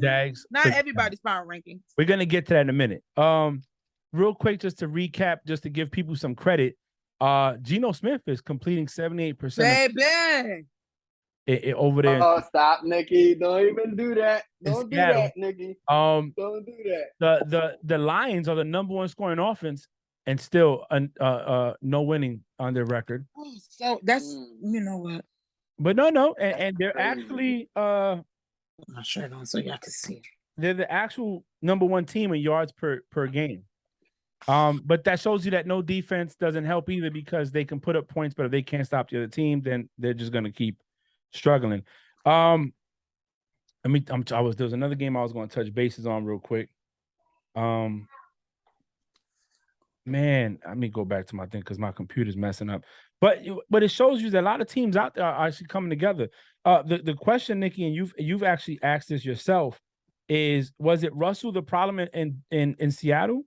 Jags. Not everybody's power rankings. We're gonna get to that in a minute. Real quick, just to recap, just to give people some credit. Geno Smith is completing 78%. Baby. Over there. Oh, stop, Nikki! Don't even do that. Don't do that, Nikki. Don't do that. The Lions are the #1 scoring offense, and still no winning on their record. So that's you know what. But no, and they're actually my shirt on so y'all can see it. They're the actual #1 team in yards per game. But that shows you that no defense doesn't help either, because they can put up points, but if they can't stop the other team, then they're just gonna keep struggling. There was another game I was going to touch bases on real quick. Man, let me go back to my thing because my computer's messing up. But it shows you that a lot of teams out there are actually coming together. The question, Nikki, and you've actually asked this yourself, was it Russell the problem in Seattle,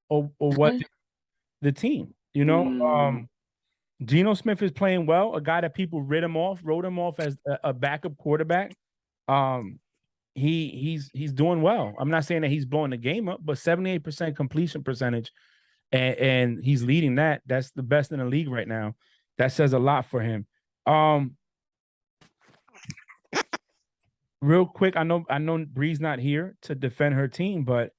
or was it the team? You know, Geno Smith is playing well, a guy that people wrote him off as a backup quarterback. He's doing well. I'm not saying that he's blowing the game up, but 78% completion percentage, and he's leading that. That's the best in the league right now. That says a lot for him. Real quick, I know Bree's not here to defend her team, but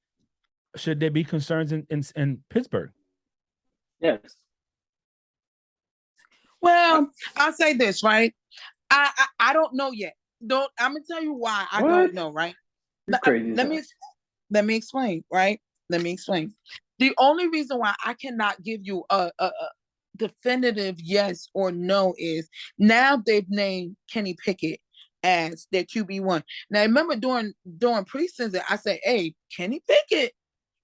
should there be concerns in Pittsburgh? Yes. Well, I'll say this, right? I don't know yet. I'm gonna tell you why I don't know, right? Let me explain, right? Let me explain. The only reason why I cannot give you a definitive yes or no is now they've named Kenny Pickett as their QB1. Now remember during preseason, I said, hey, Kenny Pickett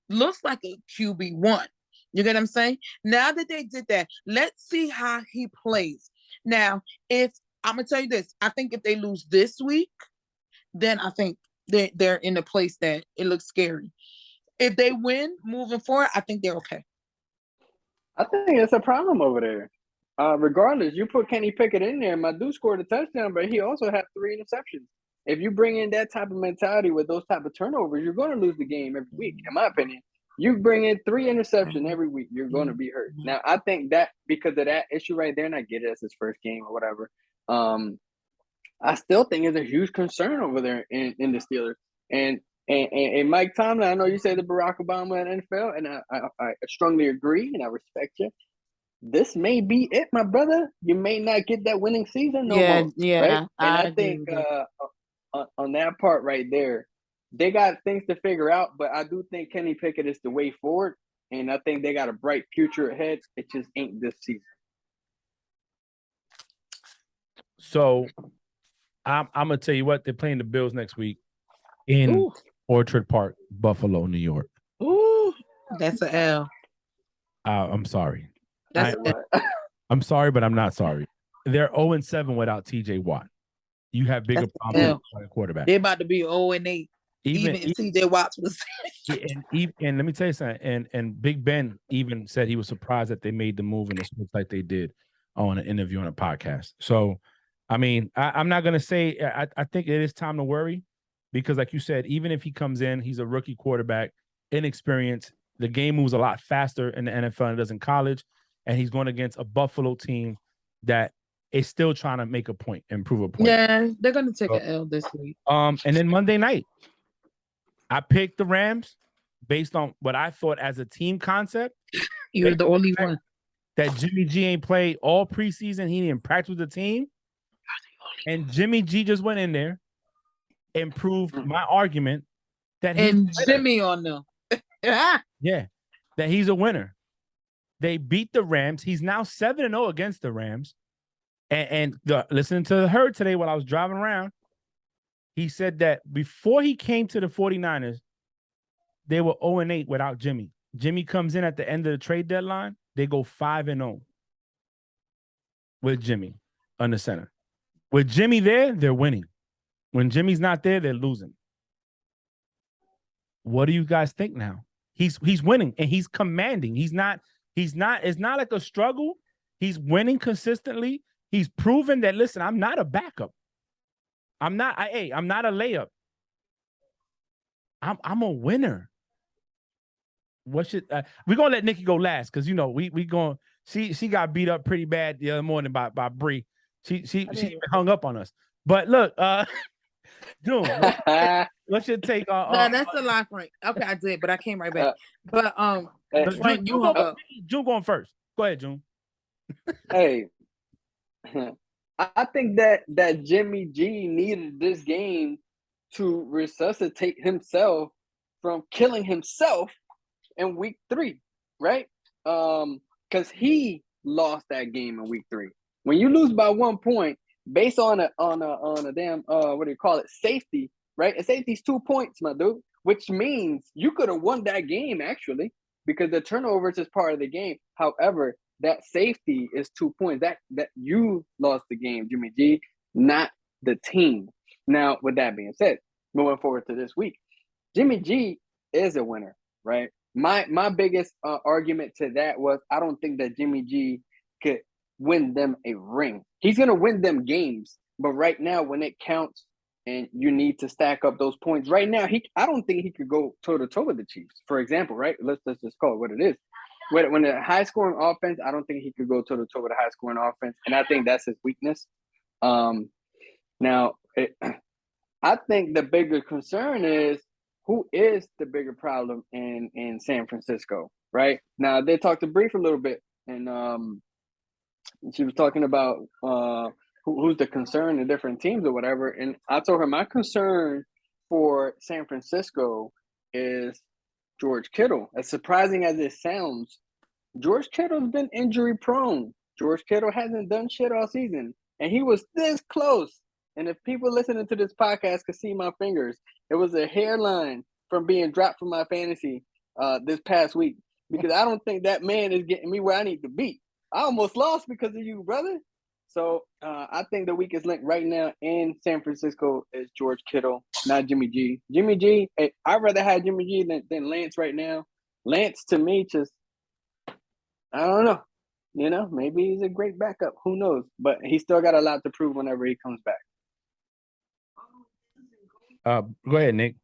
looks like a QB1. You get what I'm saying? Now that they did that, let's see how he plays. Now, if I'm gonna tell you this, I think if they lose this week, then I think they're in a place that it looks scary. If they win moving forward, I think they're okay. I think it's a problem over there. Regardless, you put Kenny Pickett in there, my dude scored a touchdown, but he also had 3 interceptions. If you bring in that type of mentality with those type of turnovers, you're going to lose the game every week, in my opinion. You bring in 3 interceptions every week, you're going to be hurt. Now, I think that because of that issue right there, and I get it as his first game or whatever, I still think it's a huge concern over there in the Steelers. And Mike Tomlin, I know you say the Barack Obama in NFL, and I strongly agree, and I respect you. This may be it, my brother. You may not get that winning season no more, right? And I think on that part right there, they got things to figure out, but I do think Kenny Pickett is the way forward, and I think they got a bright future ahead. It just ain't this season. So I'm gonna tell you what, they're playing the Bills next week in Orchard Park, Buffalo, New York. Ooh, that's an L. I'm sorry. That's I'm sorry, but I'm not sorry. They're 0-7 without TJ Watt. You have bigger problems with a quarterback. They're about to be 0-8. Even if TJ Watt was. and let me tell you something. And Big Ben even said he was surprised that they made the move in the switch like they did on an interview on a podcast. So, I mean, I'm not gonna say I think it is time to worry because, like you said, even if he comes in, he's a rookie quarterback, inexperienced. The game moves a lot faster in the NFL than it does in college, and he's going against a Buffalo team that is still trying to make a point and prove a point. Yeah, they're going to take an L this week. And then Monday night, I picked the Rams based on what I thought as a team concept. You're the only one. That Jimmy G ain't played all preseason. He didn't practice with the team. And Jimmy G just went in there and proved my argument that Jimmy on them. Yeah, that he's a winner. They beat the Rams. He's now 7-0 against the Rams. And listening to Herd today while I was driving around, he said that before he came to the 49ers, they were 0-8 without Jimmy. Jimmy comes in at the end of the trade deadline. They go 5-0 with Jimmy on the center. With Jimmy there, they're winning. When Jimmy's not there, they're losing. What do you guys think now? He's winning and he's commanding. It's not like a struggle. He's winning consistently. He's proven that, listen, I'm not a backup. I'm not a layup. I'm a winner. What should we're gonna let Nikki go last because we going she got beat up pretty bad the other morning by Bree. She hung up on us. But look, June, what's your take on? No, that's a lie, Frank. Okay, I did, but I came right back. But Frank, you hung up. June going first. Go ahead, June. Hey, I think that Jimmy G needed this game to resuscitate himself from killing himself in week 3, right? Because he lost that game in week 3. When you lose by 1 point, based on a damn what do you call it, safety, right? A safety's 2 points, my dude, which means you could have won that game actually because the turnovers is part of the game. However, that safety is 2 points. That you lost the game, Jimmy G, not the team. Now, with that being said, moving forward to this week, Jimmy G is a winner, right? My biggest argument to that was I don't think that Jimmy G could win them a ring. He's going to win them games, but right now when it counts and you need to stack up those points, right now I don't think he could go toe-to-toe with the Chiefs, for example, right? Let's just call it what it is. When the high-scoring offense, I don't think he could go toe-to-toe with a high-scoring offense, and I think that's his weakness. Now, I think the bigger concern is who is the bigger problem in San Francisco, right? Now, they talked to Bree for a little bit, and she was talking about who's the concern in different teams or whatever, and I told her my concern for San Francisco is George Kittle. As surprising as it sounds, George Kittle's been injury prone. George Kittle hasn't done shit all season, and he was this close. And if people listening to this podcast could see my fingers, it was a hairline from being dropped from my fantasy this past week because I don't think that man is getting me where I need to be. I almost lost because of you, brother. So I think the weakest link right now in San Francisco is George Kittle, not Jimmy G. Jimmy G, I'd rather have Jimmy G than Lance right now. Lance, to me, just, I don't know. Maybe he's a great backup. Who knows? But he still got a lot to prove whenever he comes back. Go ahead, Nick.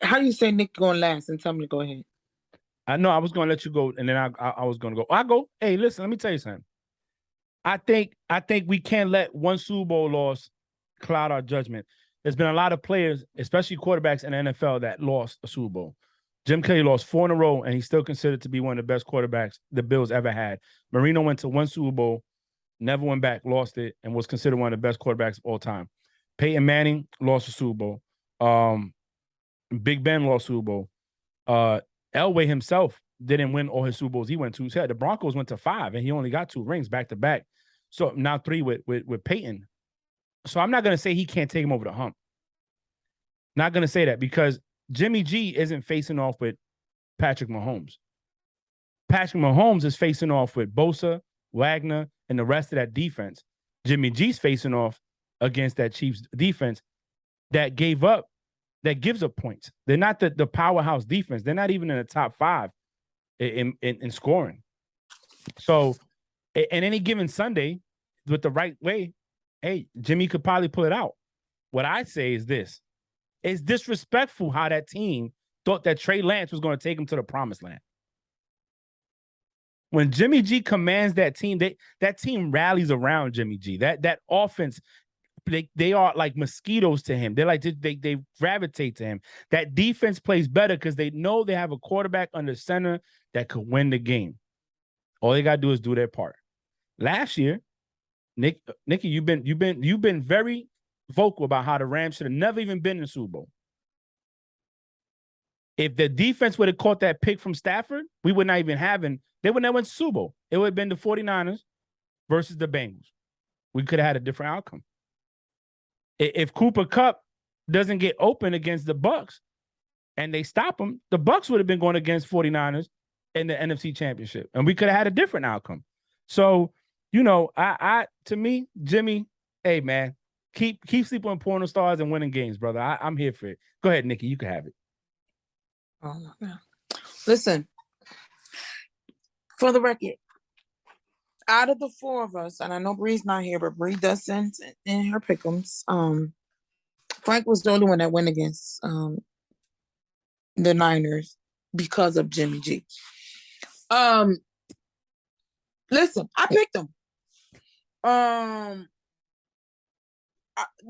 How do you say Nick going last and tell me to go ahead? I know I was going to let you go, and then I was going to go. I go. Hey, listen, let me tell you something. I think we can't let one Super Bowl loss cloud our judgment. there's been a lot of players, especially quarterbacks in the NFL, that lost a Super Bowl. Jim Kelly lost 4 in a row, and he's still considered to be one of the best quarterbacks the Bills ever had. Marino went to 1 Super Bowl, never went back, lost it, and was considered one of the best quarterbacks of all time. Peyton Manning lost a Super Bowl. Big Ben lost Super Bowl. Elway himself didn't win all his Super Bowls he went to. The Broncos went to 5, and he only got 2 rings back to back. So now 3 with Peyton. So I'm not going to say he can't take him over the hump. Not going to say that, because Jimmy G isn't facing off with Patrick Mahomes. Patrick Mahomes is facing off with Bosa, Wagner, and the rest of that defense. Jimmy G's facing off against that Chiefs defense that gives up points. They're not the powerhouse defense. They're not even in the top 5 in scoring. So, in any given Sunday, with the right way, hey, Jimmy could probably pull it out. What I say is this. It's disrespectful how that team thought that Trey Lance was going to take him to the promised land. When Jimmy G commands that team, that team rallies around Jimmy G. That offense, they are like mosquitoes to him. They're like they gravitate to him. That defense plays better because they know they have a quarterback under center that could win the game. All they gotta do is do their part. Last year, Nikki, you've been very vocal about how the Rams should have never even been in the Super Bowl. If the defense would have caught that pick from Stafford, we would not even they would never went to Super Bowl. It would have been the 49ers versus the Bengals. We could have had a different outcome. If Cooper Kupp doesn't get open against the Bucks and they stop him, the Bucks would have been going against 49ers in the NFC Championship, and we could have had a different outcome. So, to me, Jimmy, hey man, keep sleeping on porno stars and winning games, brother. I'm here for it. Go ahead, Nikki, you can have it. Oh no. Listen, for the record, out of the 4 of us, and I know Bree's not here, but Bree does send in her pick'ems. Frank was the only one that went against the Niners because of Jimmy G. Listen, I picked him.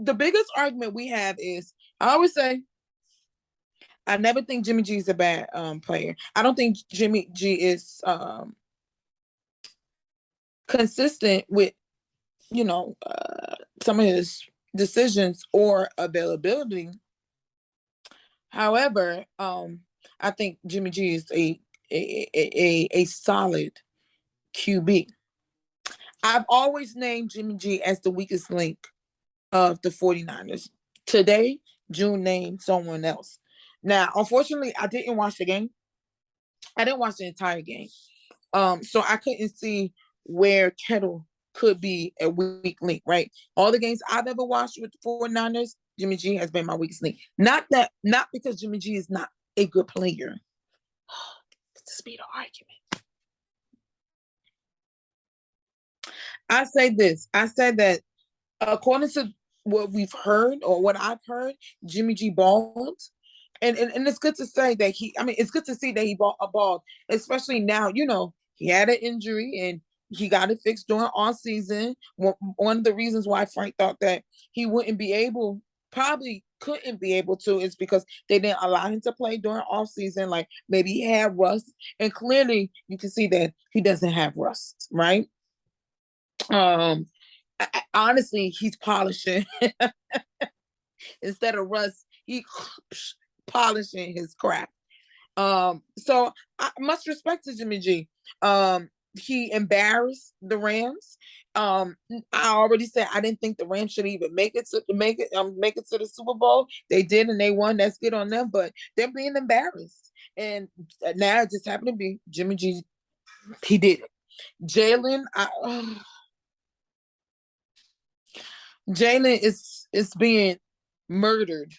The biggest argument we have is, I always say, I never think Jimmy G is a bad player. I don't think Jimmy G is consistent with, some of his decisions or availability. However, I think Jimmy G is a solid QB. I've always named Jimmy G as the weakest link of the 49ers. Today, June named someone else. Now, unfortunately, I didn't watch the game. I didn't watch the entire game. So I couldn't see where Kettle could be a weak link, right? All the games I've ever watched with the 49ers, Jimmy G has been my weakest link. Not because Jimmy G is not a good player. It's the speed of argument. I say this. I said that according to what we've heard or what I've heard, Jimmy G balled. And it's good to say that it's good to see that he balled, especially now, he had an injury and he got it fixed during off season. One of the reasons why Frank thought that he probably couldn't be able to, is because they didn't allow him to play during off season. Like maybe he had rust, and clearly you can see that he doesn't have rust, right? Honestly, he's polishing instead of rust. He polishing his craft. So much respect to Jimmy G. He embarrassed the Rams. I already said I didn't think the Rams should even make it to the Super Bowl. They did, and they won. That's good on them, but they're being embarrassed. And now it just happened to be Jimmy G. He did it. Jalen, Jalen is being murdered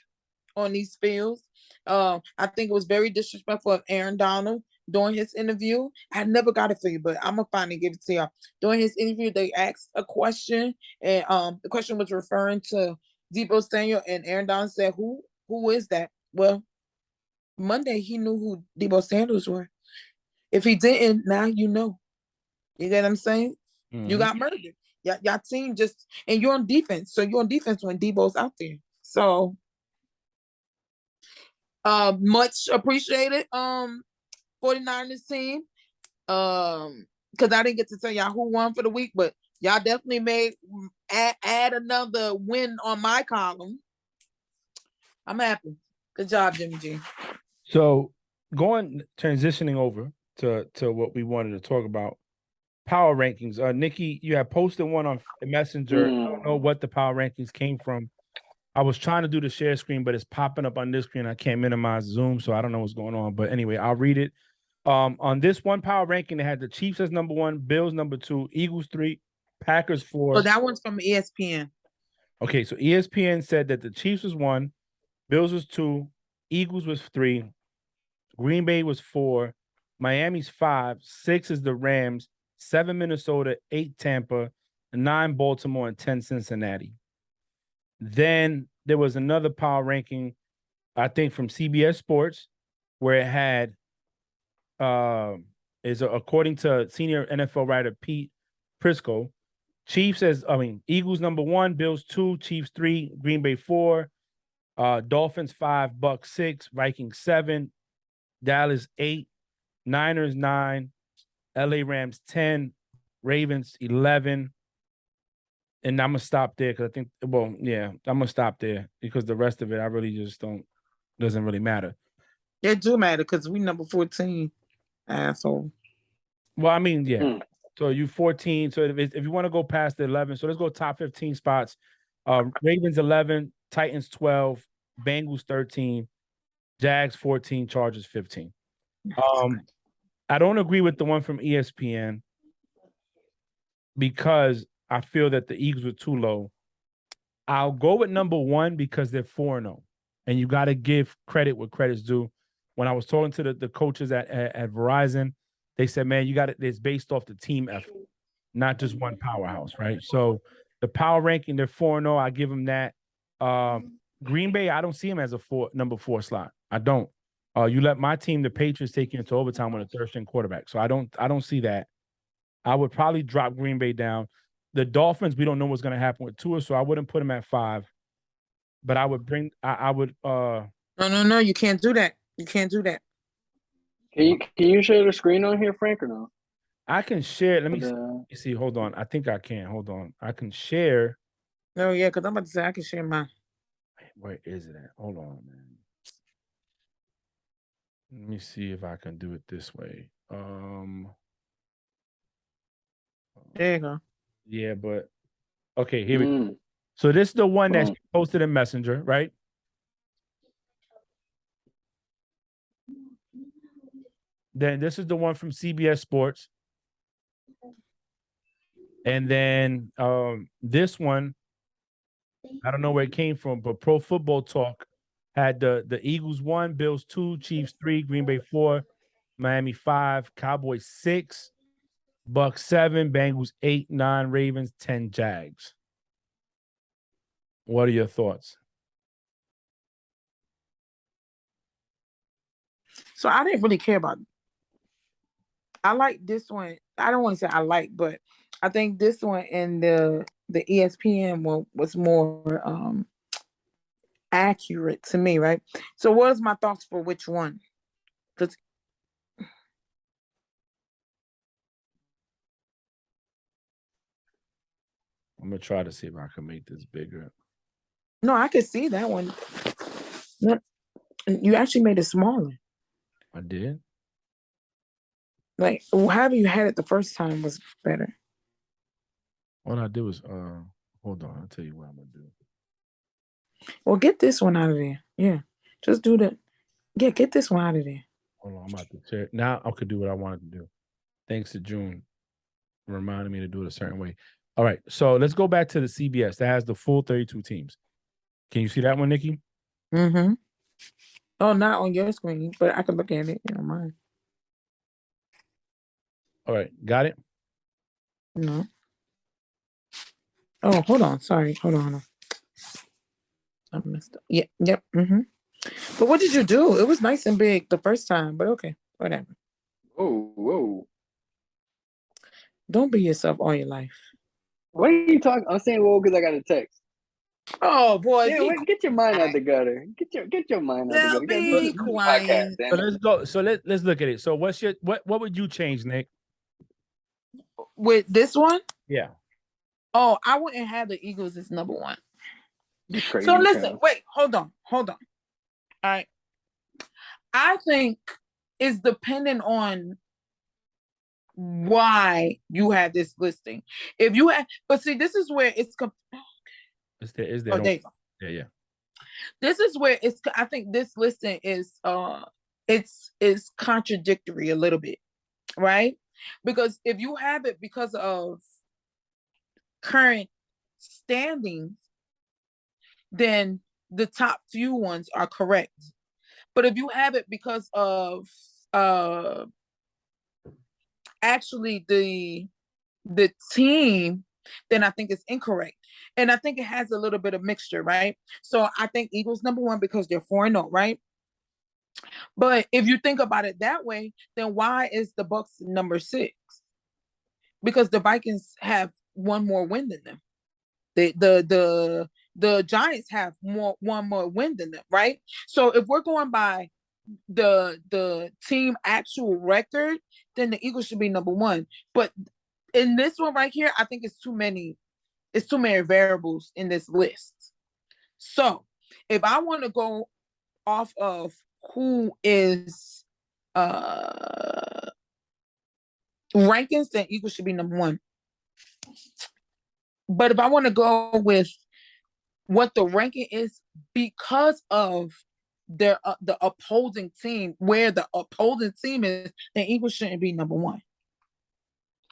on these fields. I think it was very disrespectful of Aaron Donald during his interview. I never got it for you, but I'm gonna finally give it to y'all. During his interview, they asked a question, and the question was referring to Deebo Samuel, and Aaron Donald said, "Who is that?" Well, Monday he knew who Deebo Samuels were. If he didn't, now you know. You get what I'm saying? Mm-hmm. You got murdered. Y'all team and you're on defense. So you're on defense when Deebo's out there. So, much appreciated. 49ers team. Because I didn't get to tell y'all who won for the week, but y'all definitely made add another win on my column. I'm happy. Good job, Jimmy G. So transitioning over to what we wanted to talk about, power rankings. Nikki, you have posted one on Messenger. I don't know what the power rankings came from. I was trying to do the share screen, but it's popping up on this screen. I can't minimize Zoom, so I don't know what's going on. But anyway, I'll read it. On this one power ranking, they had the Chiefs as number 1, Bills number 2, Eagles 3, Packers 4. Oh, that one's from ESPN. Okay, so ESPN said that the Chiefs was 1, Bills was 2, Eagles was 3, Green Bay was 4, Miami's 5, 6 is the Rams, 7 Minnesota, 8 Tampa, 9 Baltimore, and 10 Cincinnati. Then there was another power ranking, I think from CBS Sports, where it had according to senior NFL writer Pete Prisco, Eagles number 1, Bills 2, Chiefs 3, Green Bay 4, Dolphins 5, Bucks 6, Vikings 7, Dallas 8, Niners 9, LA Rams 10, Ravens 11. And I'm gonna stop there because I think, I'm gonna stop there because the rest of it I really just doesn't really matter. It do matter because we number 14. Asshole. Well, I mean, yeah. So you 14. So if you want to go past the 11, so let's go top 15 spots. Ravens 11, Titans 12, Bengals 13, Jags 14, Chargers 15. I don't agree with the one from ESPN because I feel that the Eagles were too low. I'll go with number 1 because they're 4-0, and you got to give credit where credit's due. When I was talking to the coaches at Verizon, they said, man, you got it. It's based off the team effort, not just one powerhouse, right? So the power ranking, they're 4-0. I give them that. Green Bay, I don't see them as a number 4 slot. I don't. You let my team, the Patriots, take you into overtime with a third-string quarterback. So I don't see that. I would probably drop Green Bay down. The Dolphins, we don't know what's going to happen with Tua, so I wouldn't put them at 5. But I would No, you can't do that. You can't do that. Can you share the screen on here, Frank, or no? I can share. Let me see. Hold on. I think I can. Hold on. I can share. No, yeah, because I'm about to say I can share mine. Where is it at? Hold on, man. Let me see if I can do it this way. There you go. Yeah, but okay, here we go. So this is the one that's posted in Messenger, right? Then this is the one from CBS Sports. And then this one, I don't know where it came from, but Pro Football Talk had the Eagles 1, Bills 2, Chiefs 3, Green Bay 4, Miami 5, Cowboys 6, Bucks 7, Bengals 8, 9, Ravens 10, Jags. What are your thoughts? So I didn't really care about it. I like this one. I don't want to say I like, but I think this one and the ESPN one was more accurate to me, right? So what is my thoughts for which one? Because I'm gonna try to see if I can make this bigger. no, I could see that one. No, you actually made it smaller. I did. Like however you had it the first time was better. What I did was hold on, I'll tell you what I'm gonna do. Well, get this one out of there. Yeah. Just do that. Yeah, get this one out of there. Hold on, I'm about to share. Now I could do what I wanted to do. Thanks to June reminding me to do it a certain way. All right, so let's go back to the CBS that has the full 32 teams. Can you see that one, Nikki? Mm-hmm. Oh, not on your screen, but I can look at it on mine. All right, got it? No. Oh, hold on. Sorry. Hold on. I messed up. Yeah, yep. Mm-hmm. But what did you do? It was nice and big the first time, but okay, whatever. Whoa. Don't be yourself all your life. What are you talking? I'm saying whoa because I got a text. Oh boy, Yeah, be wait, get your mind out quiet. the gutter. Get your mind out the Now gutter. So, This be is a podcast, quiet. damn so it. let's go. So let's look at it. So what would you change, Nick? With this one, Yeah. oh, I wouldn't have the Eagles as number one. You So crazy listen, town. wait, hold on. All right. I think it's dependent on why you have this listing. If you have, but see, this is where it's. Is there? Oh, there you go. Yeah. This is where it's. I think this listing is. It's contradictory a little bit, right? Because if you have it because of current standings, then the top few ones are correct. But if you have it because of actually the team, then I think it's incorrect. And I think it has a little bit of mixture, right? So I think Eagles number one because they're 4-0, right? But if you think about it that way, then why is the Bucks number 6? Because the Vikings have one more win than them. The Giants have one more win than them, right? So if we're going by the team actual record, then the Eagles should be number one. But in this one right here, I think it's too many variables in this list. So if I want to go off of who is rankings, then Eagles should be number one. But if I want to go with what the ranking is because of their the opposing team, where the opposing team is, then Eagles shouldn't be number one.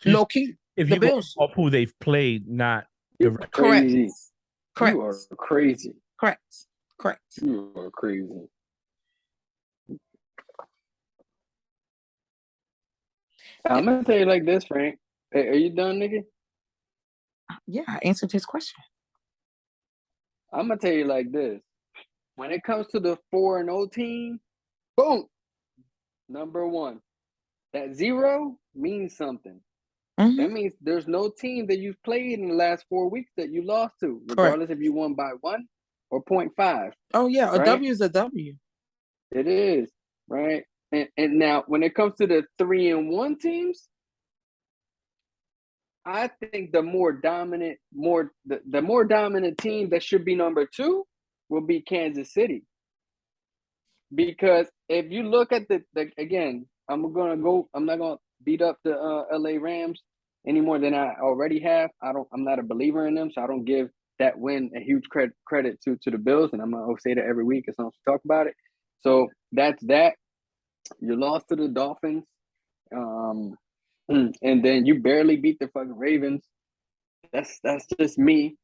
Low key. If The you go Bills. off who they've played, not You the crazy. Correct. You are crazy. Correct. You are crazy. I'm gonna tell you like this, Frank. Hey, are you done, nigga? Yeah, I answered his question. I'm gonna tell you like this. When it comes to the 4-0 team, boom, number one. That 0 means something. Mm-hmm. That means there's no team that you've played in the last 4 weeks that you lost to, regardless if you won by 1 or 0.5. Oh yeah, a right? W is a W. It is, right? And now when it comes to the 3-1 teams, I think the more dominant team that should be number 2 will be Kansas City. Because if you look at the again, I'm not gonna beat up the LA Rams any more than I already have. I'm not a believer in them, so I don't give that win a huge credit to the Bills, and I'm gonna say that every week as long as we talk about it. So that's that. You lost to the Dolphins, and then you barely beat the fucking Ravens. That's just me.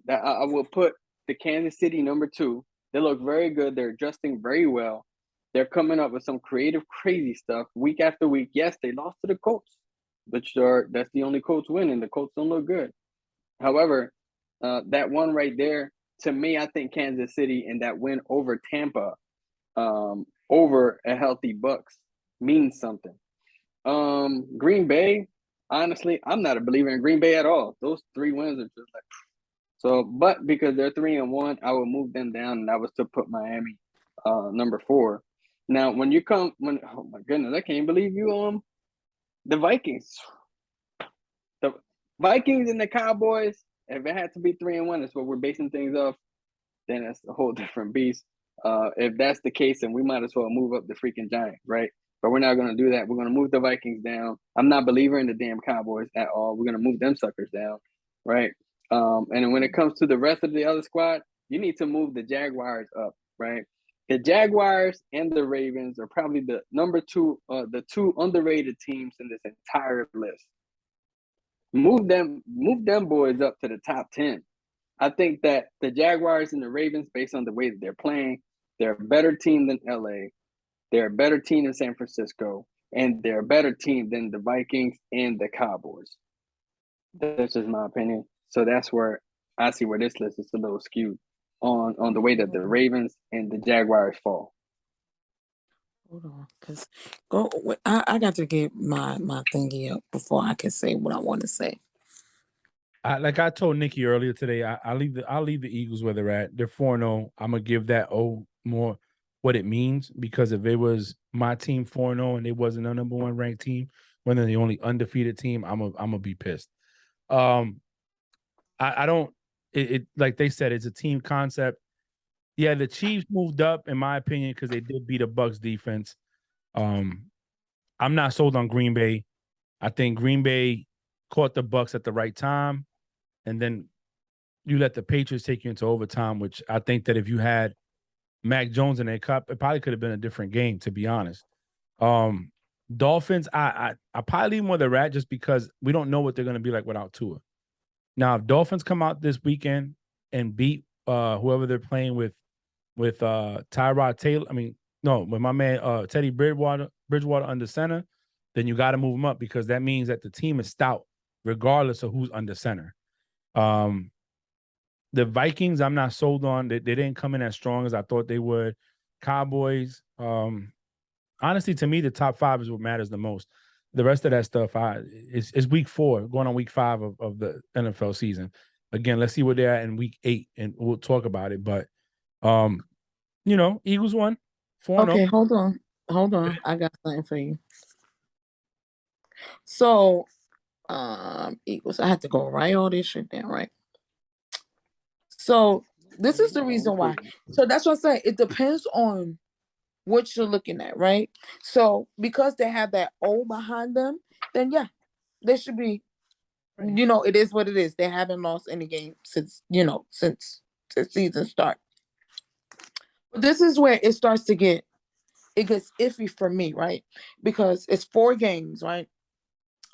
That I will put the Kansas City number 2. They look very good. They're adjusting very well. They're coming up with some creative, crazy stuff week after week. Yes, they lost to the Colts, that's the only Colts win, and the Colts don't look good. However, that one right there, to me, I think Kansas City and that win over Tampa, over a healthy Bucks, means something. Green Bay, honestly, I'm not a believer in Green Bay at all. Those 3 wins are just like so. But because they're 3-1, I would move them down, and I was to put Miami number 4. Now, oh my goodness, I can't believe you the Vikings. The Vikings and the Cowboys, if it had to be 3-1, that's what we're basing things off, then that's a whole different beast. If that's the case, then we might as well move up the freaking Giants, right? But we're not going to do that. We're going to move the Vikings down. I'm not a believer in the damn Cowboys at all. We're going to move them suckers down, right? And when it comes to the rest of the other squad, you need to move the Jaguars up, right? The Jaguars and the Ravens are probably the number 2, the 2 underrated teams in this entire list. Move them boys up to the top 10. I think that the Jaguars and the Ravens, based on the way that they're playing, they're a better team than LA. They're a better team than San Francisco, and they're a better team than the Vikings and the Cowboys. That's just my opinion. So that's where I see where this list is a little skewed on the way that the Ravens and the Jaguars fall. Hold on, because I got to get my thingy up before I can say what I want to say. like I told Nikki earlier today, I'll leave the Eagles where they're at. They're 4-0. I'm gonna give that more what it means, because if it was my team 4-0 and they wasn't a number one ranked team, when they're the only undefeated team, I'm gonna be pissed. I don't. It like they said, it's a team concept. Yeah, the Chiefs moved up in my opinion because they did beat a Bucs defense. I'm not sold on Green Bay. I think Green Bay caught the Bucs at the right time, and then you let the Patriots take you into overtime, which I think that if you had Mac Jones in a cup, it probably could have been a different game, to be honest. Dolphins, I probably leave them where they're at just because we don't know what they're going to be like without Tua. Now, if Dolphins come out this weekend and beat whoever they're playing with Tyrod Taylor, with my man Teddy Bridgewater under center, then you got to move them up, because that means that the team is stout regardless of who's under center. The Vikings, I'm not sold on. They didn't come in as strong as I thought they would. Cowboys, honestly, to me, the top 5 is what matters the most. The rest of that stuff is week 4, going on week 5 of the NFL season. Again, let's see where they're at in week 8, and we'll talk about it. But, Eagles won 4-0. Okay, hold on. I got something for you. So, Eagles, I have to go write all this shit down, right? So, this is the reason why. So, that's what I'm saying. It depends on what you're looking at, right? So, because they have that O behind them, then yeah, they should be, it is what it is. They haven't lost any game since the season start. But this is where it starts to get iffy for me, right? Because it's 4 games, right?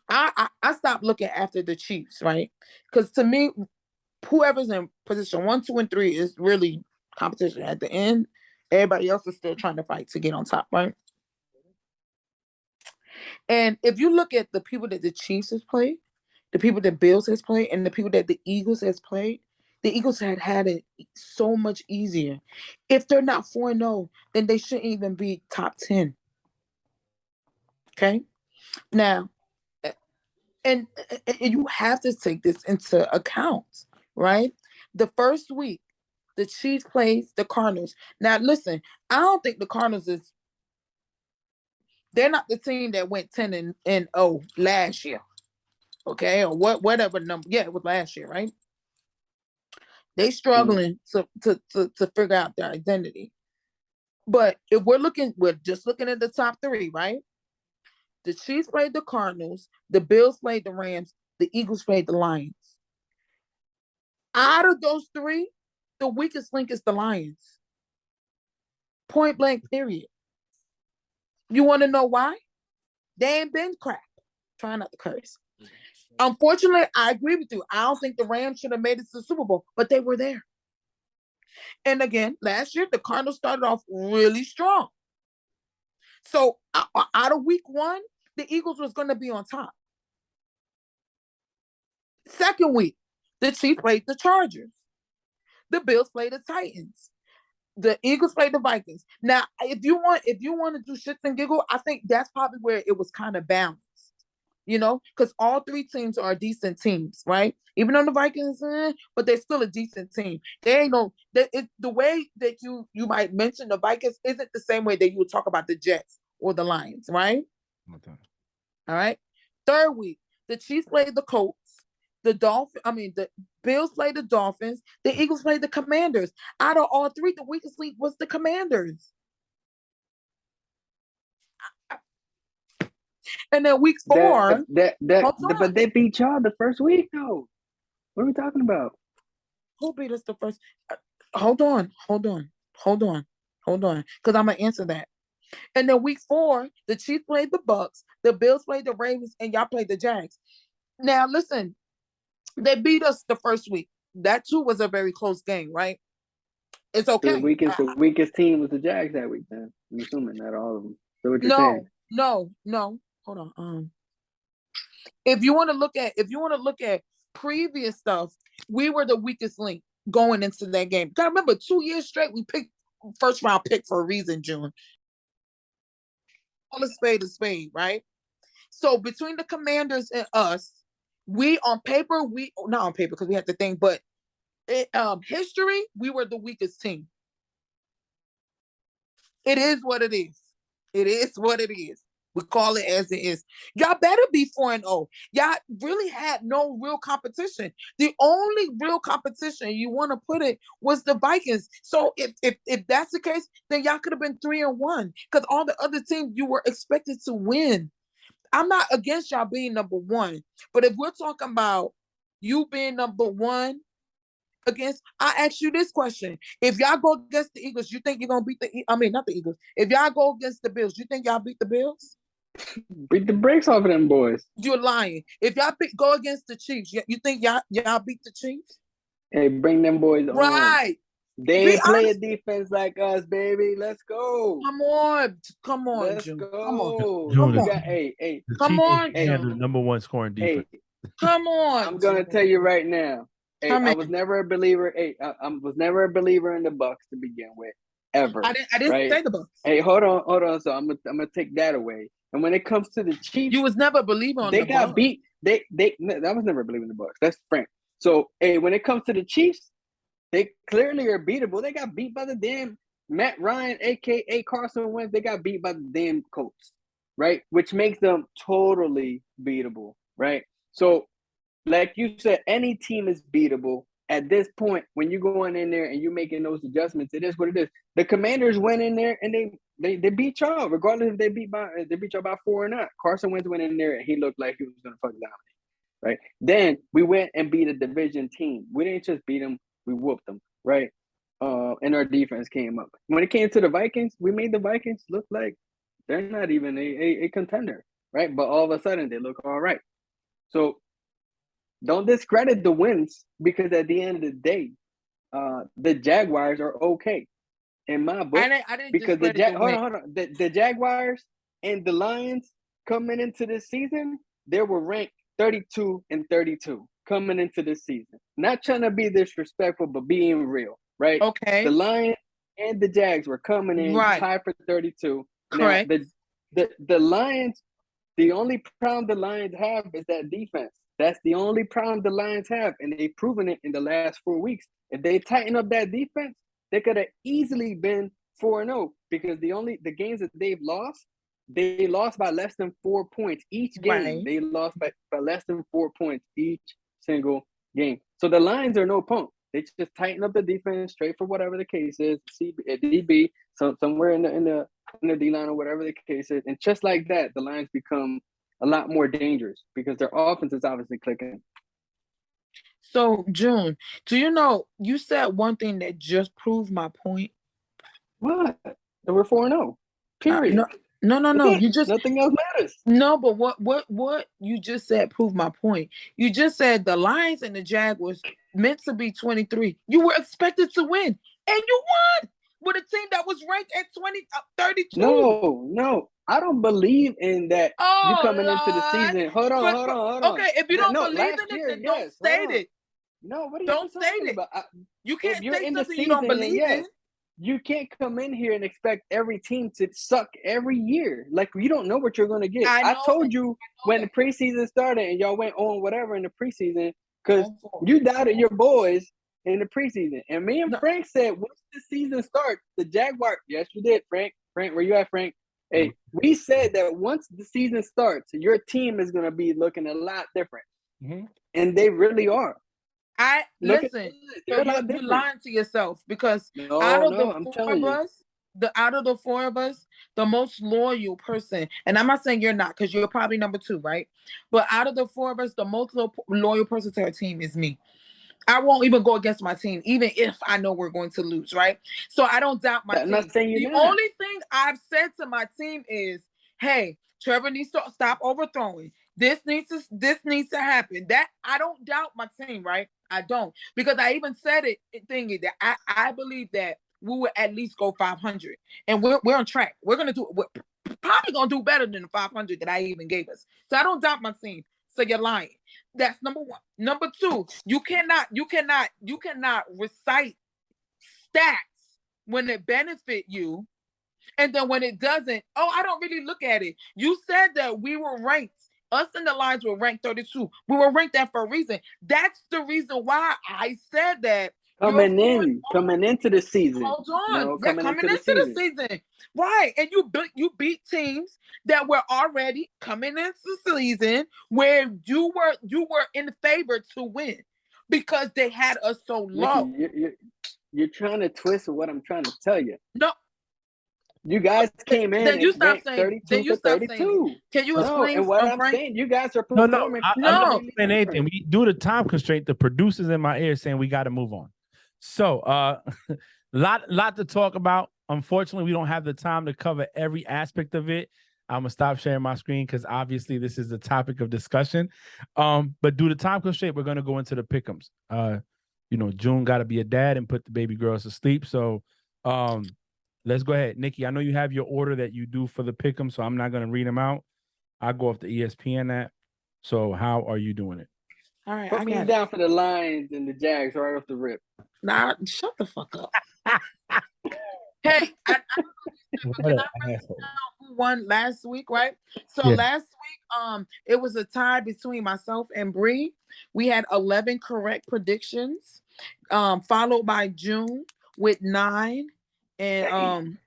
I stopped looking after the Chiefs, right? Because to me, whoever's in position 1, 2, and 3 is really competition. At the end, everybody else is still trying to fight to get on top, right? And if you look at the people that the Chiefs has played, the people that Bills has played, and the people that the Eagles has played, the Eagles had it so much easier. If they're not 4-0, then they shouldn't even be top 10. Okay? Now, and you have to take this into account, right? The first week, the Chiefs plays the Cardinals. Now, listen, I don't think the Cardinals they're not the team that went 10-0 last year, okay? Or whatever number. Yeah, it was last year, right? They struggling to figure out their identity. But if we're just looking at the top 3, right? The Chiefs played the Cardinals, the Bills played the Rams, the Eagles played the Lions. Out of those 3, the weakest link is the Lions. Point blank, period. You want to know why? They ain't been crap. Try not to curse. Unfortunately, I agree with you. I don't think the Rams should have made it to the Super Bowl, but they were there. And again, last year, the Cardinals started off really strong. So out of week 1, the Eagles was going to be on top. Second week, the Chiefs played the Chargers. The Bills played the Titans. The Eagles played the Vikings. Now, if you want to do shits and giggle, I think that's probably where it was kind of balanced. Because all 3 teams are decent teams, right? Even though the Vikings, but they're still a decent team. They ain't the way that you might mention the Vikings isn't the same way that you would talk about the Jets or the Lions, right? Okay. All right. Third week, the Chiefs played the Colts. The Bills played the Dolphins. The Eagles played the Commanders. Out of all 3, the weakest link was the Commanders. And then week 4, but they beat y'all the first week though. What are we talking about? Who beat us the first? Hold on. Because I'm gonna answer that. And then week 4, the Chiefs played the Bucs, the Bills played the Ravens, and y'all played the Jags. Now listen, they beat us the first week. That too was a very close game, right? It's okay. The weakest team was the Jags that week. Then I'm assuming not all of them. So what you're saying? No. Hold on. If you want to look at previous stuff, we were the weakest link going into that game. Gotta remember, 2 years straight, we picked first round pick for a reason, June. All a spade, right? So between the Commanders and us, We on paper, not on paper because we had to think, but history, we were the weakest team. It is what it is. It is what it is. We call it as it is. Y'all better be 4-0. Y'all really had no real competition. The only real competition you want to put it was the Vikings. So if that's the case, then y'all could have been 3-1 because all the other teams you were expected to win. I'm not against y'all being number one, but if we're talking about you being number one against, I ask you this question. If y'all go against the Eagles, you think you're going to beat not the Eagles. If y'all go against the Bills, you think y'all beat the Bills? Beat the brakes off of them boys. You're lying. If y'all go against the Chiefs, you think y'all beat the Chiefs? Hey, bring them boys on. Right. They ain't play a defense like us, baby. Let's go. Come on, Let's June. go. Come on. June, We got, hey. Come Chiefs on, had the June. number one scoring defense. Come on. I'm gonna tell you right now. Hey, I was never a believer. Hey, I was never a believer in the Bucks to begin with, ever. I didn't say the Bucks. Hey, hold on. So I'm gonna take that away. And when it comes to the Chiefs, you was never a believer on they the got Bucks. beat. I was never a believer in the Bucks. That's Frank. So hey, when it comes to the Chiefs, they clearly are beatable. They got beat by the damn Matt Ryan, aka Carson Wentz. They got beat by the damn Colts, right? Which makes them totally beatable, right? So, like you said, any team is beatable at this point. When you're going in there and you're making those adjustments, it is what it is. The Commanders went in there and they beat y'all, regardless if they beat y'all by 4 or not. Carson Wentz went in there and he looked like he was gonna fuck down, right? Then we went and beat a division team. We didn't just beat them, we whooped them, right? And our defense came up. When it came to the Vikings, we made the Vikings look like they're not even a contender, right? But all of a sudden they look all right. So don't discredit the wins, because at the end of the day, the Jaguars are okay in my book. I didn't because hold on. The Jaguars and the Lions coming into this season, they were ranked 32 and 32 coming into this season. Not trying to be disrespectful, but being real, right? Okay. The Lions and the Jags were coming in tied for 32. Correct. Now, the Lions, the only problem the Lions have is that defense. That's the only problem the Lions have, and they've proven it in the last 4 weeks. If they tighten up that defense, they could have easily been 4-0, because the games that they've lost, they lost by less than 4 points each game. Right. They lost by less than 4 points each single game. So the Lions are no punk. They just tighten up the defense, straight for whatever the case is, DB, somewhere in the D line or whatever the case is, and just like that, the Lions become a lot more dangerous because their offense is obviously clicking. So, June, do you know, you said one thing that just proved my point. What? They were 4-0. Period. No. You just, nothing else matters. No, but what you just said proved my point. You just said the Lions and the Jaguars meant to be 23. You were expected to win, and you won with a team that was ranked at 32. No. I don't believe in that. You coming into the season. Hold on. Okay, if you don't believe in it, then don't state it. No, what are you Don't talking state it. about? You can't you're say in the something you don't season, believe in. You can't come in here and expect every team to suck every year. Like, you don't know what you're going to get. I told you when the preseason started and y'all went on whatever in the preseason, because you doubted your boys in the preseason. And me and Frank said, once the season starts, the Jaguars, yes, we did, Frank. Frank, where you at, Frank? Hey, we said that once the season starts, your team is going to be looking a lot different. Mm-hmm. And they really are. Listen, so you're lying to yourself, because out of the four of us, the most loyal person, and I'm not saying you're not, because you're probably number 2, right? But out of the four of us, the most loyal person to our team is me. I won't even go against my team, even if I know we're going to lose, right? So I don't doubt my team. I'm not saying you're not. Only thing I've said to my team is, hey, Trevor needs to stop overthrowing. This needs to happen. That I don't doubt my team, right? I don't, because I even said it thinking that I believe that we will at least go 500, and we're on track. We're probably gonna do better than the 500 that I even gave us. So I don't doubt my team. So you're lying. That's number 1. Number 2, you cannot recite stats when it benefit you, and then when it doesn't, I don't really look at it. You said that we were ranked Us and the Lions were ranked 32. We were ranked that for a reason. That's the reason why I said that. Coming into the season. Hold on. No, Yeah, coming into the season. Right. And you beat teams that were already coming into the season where you were in favor to win because they had us so low. Nikki, you're trying to twist what I'm trying to tell you. No. You guys came in then you and stop ranked saying 32 to 32. Saying, can you explain? And what I'm Frank? saying, you guys are No, performing. I'm not explaining anything. We do the time constraint. The producers in my ear saying we got to move on. So, lot to talk about. Unfortunately, we don't have the time to cover every aspect of it. I'm gonna stop sharing my screen because obviously this is the topic of discussion. But due to time constraint, we're gonna go into the pick'ems. June got to be a dad and put the baby girls to sleep. So, let's go ahead, Nikki. I know you have your order that you do for the pick'em, so I'm not gonna read them out. I go off the ESPN app. So, how are you doing it? All right, Put me down for the Lions and the Jags right off the rip. Nah, shut the fuck up. Hey, I who won last week, right? So last week, it was a tie between myself and Bree. We had 11 correct predictions, followed by June with 9, and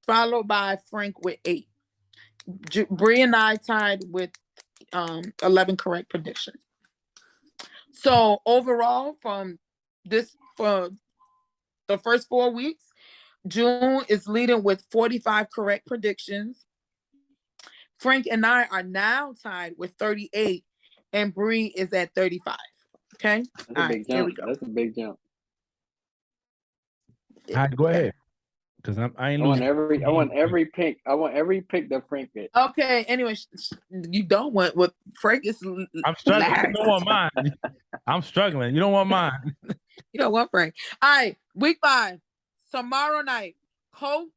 followed by Frank with 8. Bree and I tied with 11 correct predictions. So overall, for the first 4 weeks, June is leading with 45 correct predictions. Frank and I are now tied with 38, and Bree is at 35. Okay, that's a big jump. Here we go. That's a big jump. All right, go ahead. Because I want every pick. I want every pick that Frank gets. Okay. Anyway, you don't want what Frank is. I'm struggling. You don't want mine. I'm struggling. You don't want mine. You don't want Frank. All right. Week 5 tomorrow night. Colts.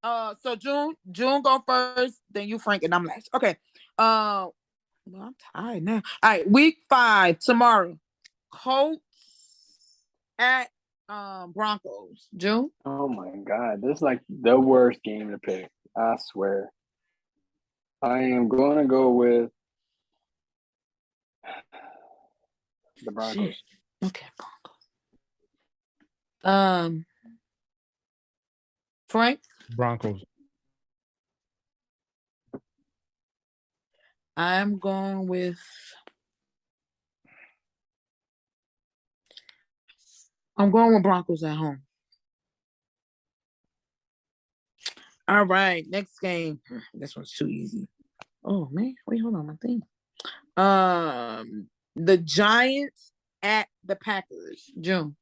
So June go first. Then you, Frank, and I'm last. Okay. Well, I'm tired now. All right. Week 5 tomorrow. Colts at Broncos. June. Oh my God, this is like the worst game to pick. I swear. I am going to go with the Broncos. Shit. Okay, Broncos. Frank. Broncos. I'm going with. Broncos at home. All right, next game. This one's too easy. Oh man, wait, hold on, my thing. The Giants at the Packers. June.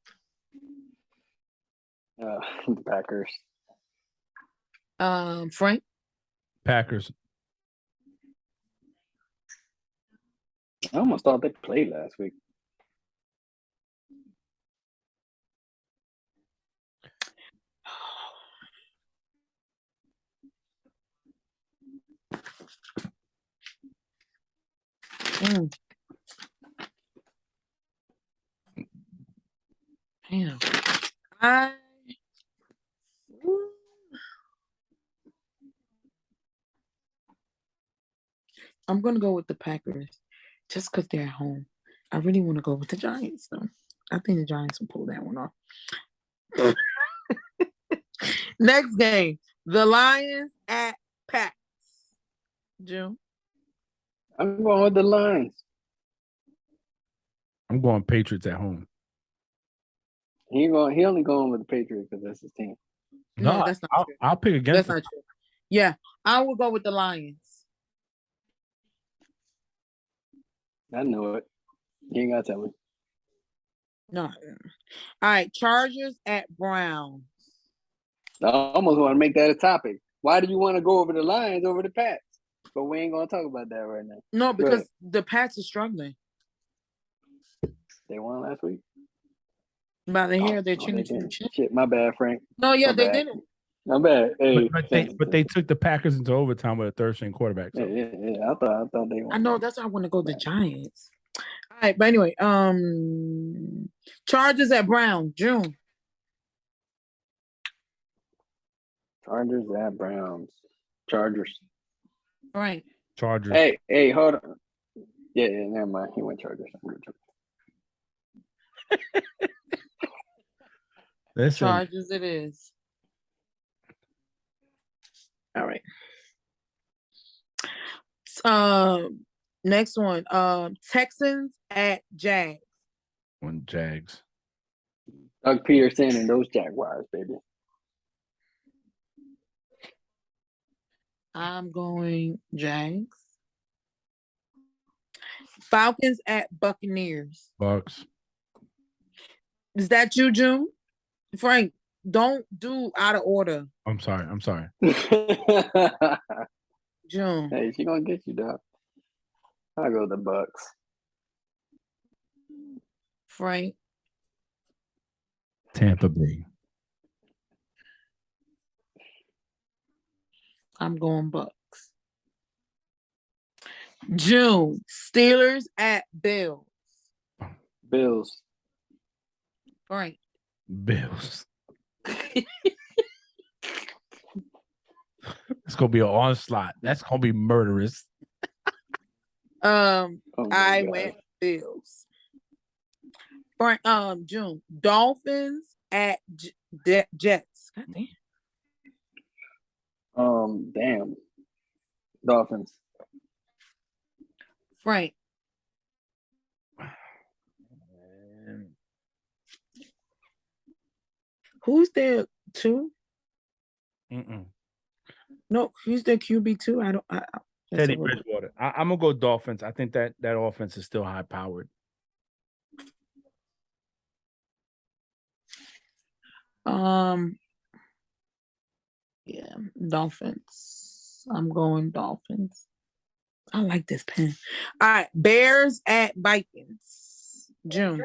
The Packers. Frank. Packers. I almost thought they played last week. Damn. I'm gonna go with the Packers just because they're at home. I really want to go with the Giants though. I think the Giants will pull that one off. Next game, the Lions at Pats. June. I'm going with the Lions. I'm going Patriots at home. He only going with the Patriots because that's his team. No, that's not true. I'll pick against. That's not true. Yeah, I will go with the Lions. I know it. You ain't gotta tell me. No. All right, Chargers at Browns. I almost want to make that a topic. Why do you want to go over the Lions over the Pats? But we ain't gonna talk about that right now. No, because the Pats are struggling. They won last week. By the hair, they're changing. Shit, my bad, Frank. No, yeah, they didn't. My bad. Hey, but they took the Packers into overtime with a third-string quarterback. So. Yeah. I thought they won. I know. That's why I want to go the Giants. All right, but anyway, Chargers at Brown. June. Chargers at Browns. Chargers. All right. Chargers. Hey, hold on. Yeah, never mind. He went Chargers. Listen, Chargers it is. All right. Next one. Texans at Jags. one Jags. Doug Peterson and those Jaguars, baby. I'm going Jags. Falcons at Buccaneers. Bucks. Mm-hmm. Is that you, June? Frank, don't do out of order. I'm sorry. June. Hey, she gonna get you, dog. I'll go the Bucks. Frank. Tampa Bay. I'm going Bucks. June. Steelers at Bills. Bills. Frank. Bills. It's gonna be an onslaught. That's gonna be murderous. Oh I God. went Bills. Frank. June. Dolphins at Jets. God damn. Damn. Dolphins. Frank. Who's there two? No, who's their QB two? I don't. Teddy Bridgewater. I'm gonna go Dolphins. I think that offense is still high powered. Yeah, Dolphins. I'm going Dolphins. I like this pen. All right, Bears at Vikings. June.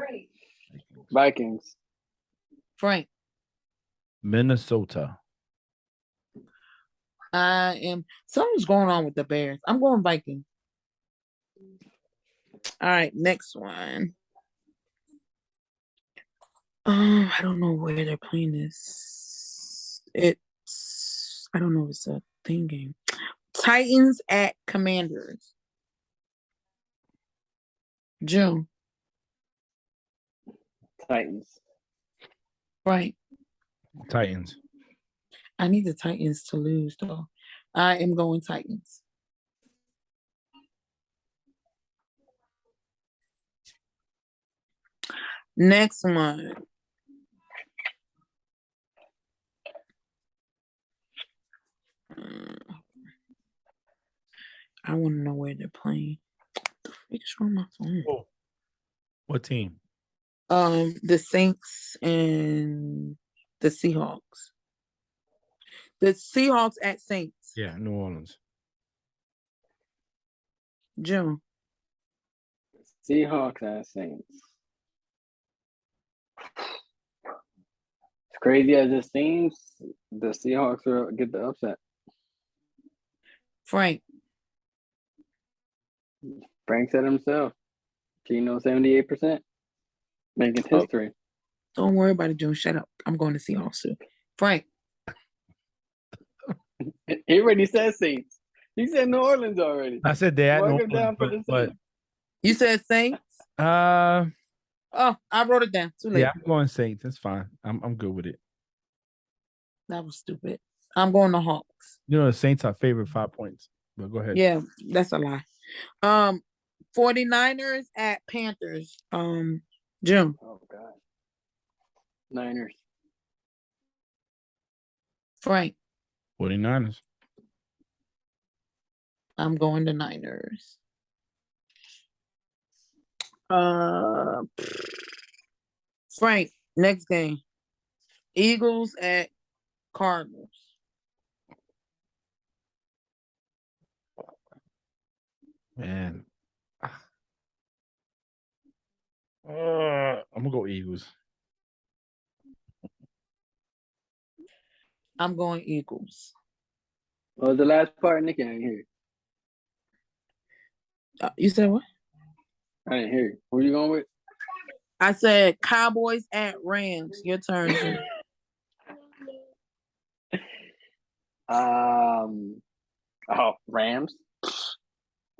Vikings. Frank. Minnesota. Something's going on with the Bears. I'm going Vikings. All right, next one. I don't know where they're playing this. I don't know if it's a thing game. Titans at Commanders. June. Titans. Right. Titans. I need the Titans to lose, though. I am going Titans. Next one. I want to know where they're playing. What the freak is wrong with my phone? Oh. What team? The Saints and the Seahawks. The Seahawks at Saints. Yeah, New Orleans. June. Seahawks at Saints. As crazy as it seems, the Seahawks will get the upset. Frank. Frank said himself. Geno 78%. Making history. Don't worry about it, June. Shut up. I'm going to Seahawks too. Frank. He already said Saints. He said New Orleans already. I said that. Mark him down for the Saints. You said Saints? Oh, I wrote it down. Too late. Yeah, I'm going Saints. That's fine. I'm good with it. That was stupid. I'm going to Hawks. You know, the Saints are favored 5 points. But go ahead. Yeah, that's a lie. 49ers at Panthers. Jim. Oh God. Niners. Frank. 49ers. I'm going to Niners. Frank, next game. Eagles at Cardinals. Man. I'm gonna go Eagles. I'm going Eagles. What was the last part, Nick? I didn't hear you. You said what? I didn't hear you. Who are you going with? I said Cowboys at Rams. Your turn. Jim. Rams.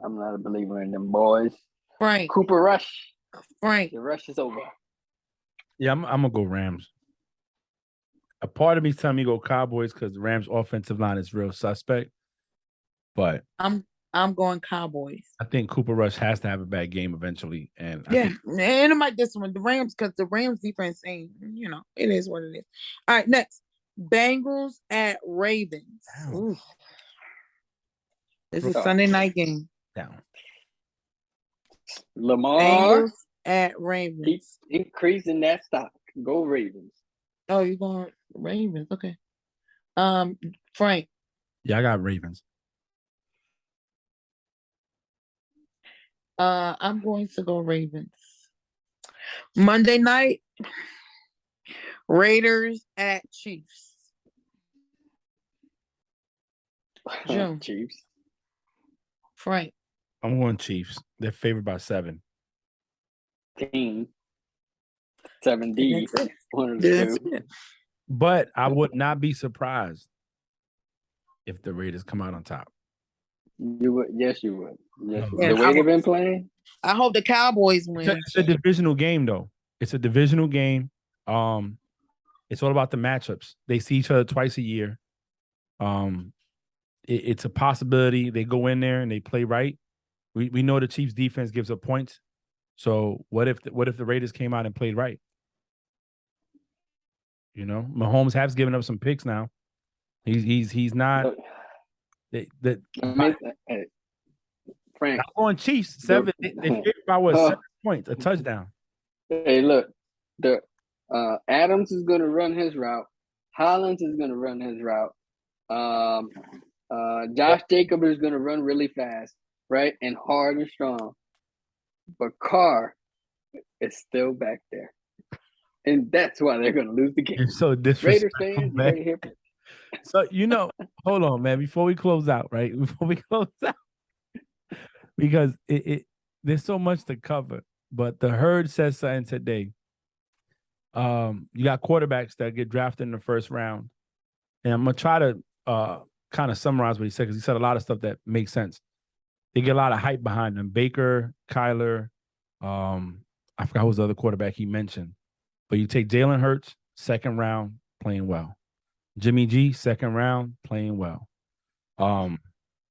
I'm not a believer in them boys. Frank. Cooper Rush. Frank. The rush is over. Yeah, I'm gonna go Rams. A part of me telling me go Cowboys because the Rams' offensive line is real suspect. But I'm going Cowboys. I think Cooper Rush has to have a bad game eventually. And I Yeah, think and it might this one the Rams because the Rams defense ain't, it is what it is. All right, next Bengals at Ravens. Ooh. This is a Sunday night game. down. Lamar. Bengals at Ravens. Keep increasing that stock. Go Ravens. Oh, you're going Ravens. Okay. Frank. Yeah, I got Ravens. I'm going to go Ravens. Monday night, Raiders at Chiefs. June. Chiefs. Frank. I'm going Chiefs. They're favored by 7. Team. 7D. One of the That's two. it. But I would not be surprised if the Raiders come out on top. You would. Yes, you would. Yes, you would. And The way they've been playing. I hope the Cowboys win. It's a divisional game, though. It's a divisional game. It's all about the matchups. They see each other twice a year. It's a possibility they go in there and they play right. We know the Chiefs defense gives up points. So what if the Raiders came out and played right? Mahomes has given up some picks now. He's not. Hey, Frank. I'm going Chiefs 7. They figured by 7 points, a touchdown. Hey, look, the Adams is going to run his route. Hollins is going to run his route. Josh Jacobs is going to run really fast, right, and hard and strong. But Carr is still back there, and that's why they're going to lose the game. You're so disrespectful, Raiders fans, man. you hear? So hold on, man. Before we close out, right? Because there's so much to cover. But the herd says something today. You got quarterbacks that get drafted in the first round, and I'm gonna try to kind of summarize what he said because he said a lot of stuff that makes sense. They get a lot of hype behind them. Baker, Kyler, I forgot who was the other quarterback he mentioned. But you take Jalen Hurts, second round, playing well. Jimmy G, second round, playing well.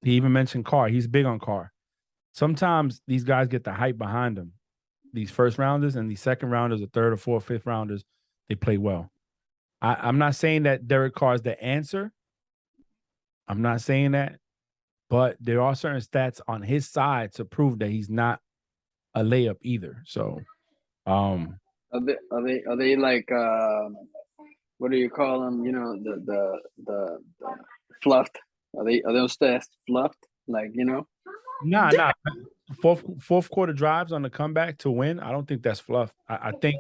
He even mentioned Carr. He's big on Carr. Sometimes these guys get the hype behind them. These first rounders and these second rounders, the third or fourth, fifth rounders, they play well. I'm not saying that Derek Carr is the answer. I'm not saying that. But there are certain stats on his side to prove that he's not a layup either. So, are they like what do you call them? The fluffed. Are those stats fluffed? Nah. Fourth quarter drives on the comeback to win. I don't think that's fluff. I think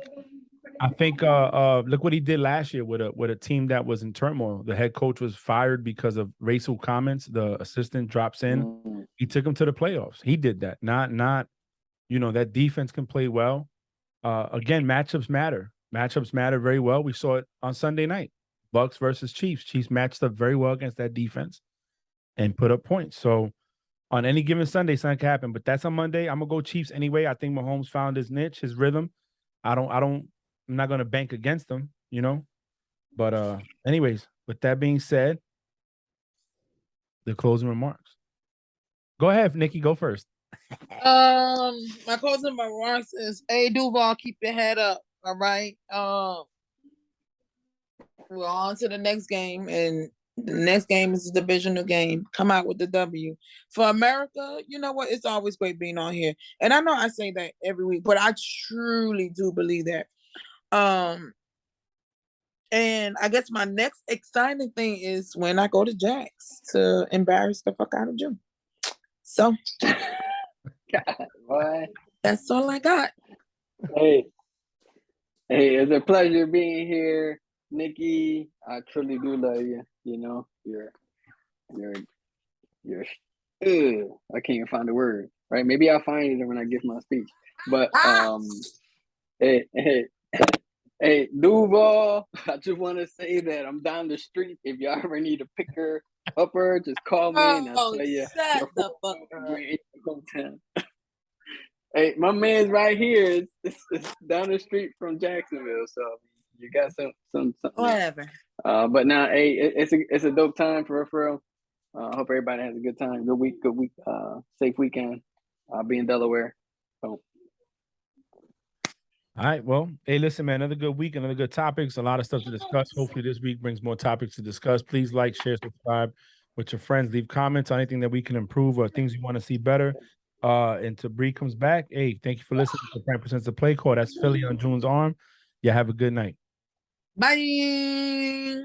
look what he did last year with a team that was in turmoil. The head coach was fired because of racial comments. The assistant drops in. He took him to the playoffs. He did that. Not that defense can play well. Again, matchups matter. Matchups matter very well. We saw it on Sunday night. Bucks versus Chiefs. Chiefs matched up very well against that defense and put up points. So on any given Sunday, something can happen. But that's on Monday. I'm gonna go Chiefs anyway. I think Mahomes found his niche, his rhythm. I'm not gonna bank against them, But anyways, with that being said, the closing remarks. Go ahead, Nikki. Go first. My closing remarks is, hey, Duval, keep your head up. All right. We're on to the next game, and the next game is a divisional game. Come out with the W. For America, you know what? It's always great being on here. And I know I say that every week, but I truly do believe that. And I guess my next exciting thing is when I go to Jack's to embarrass the fuck out of June. So God, what? That's all I got. Hey, it's a pleasure being here, Nikki. I truly do love you. You're I can't even find the word. Right? Maybe I'll find it when I give my speech. But hey, Duval. I just want to say that I'm down the street. If y'all ever need a picker upper, just call me and I'll tell you. Shut the fuck up. Hey, my man's right here. It's down the street from Jacksonville, so you got something. Whatever. But now, hey, it's a dope time for real. Hope everybody has a good time, good week, safe weekend. I'll be in Delaware. So. All right. Well, hey, listen, man, another good week, another good topics, a lot of stuff to discuss. Hopefully this week brings more topics to discuss. Please like, share, subscribe with your friends. Leave comments on anything that we can improve or things you want to see better. Until Bree comes back. Hey, thank you for listening to Prime Percents of Play Call. That's Philly on June's arm. Yeah, have a good night. Bye.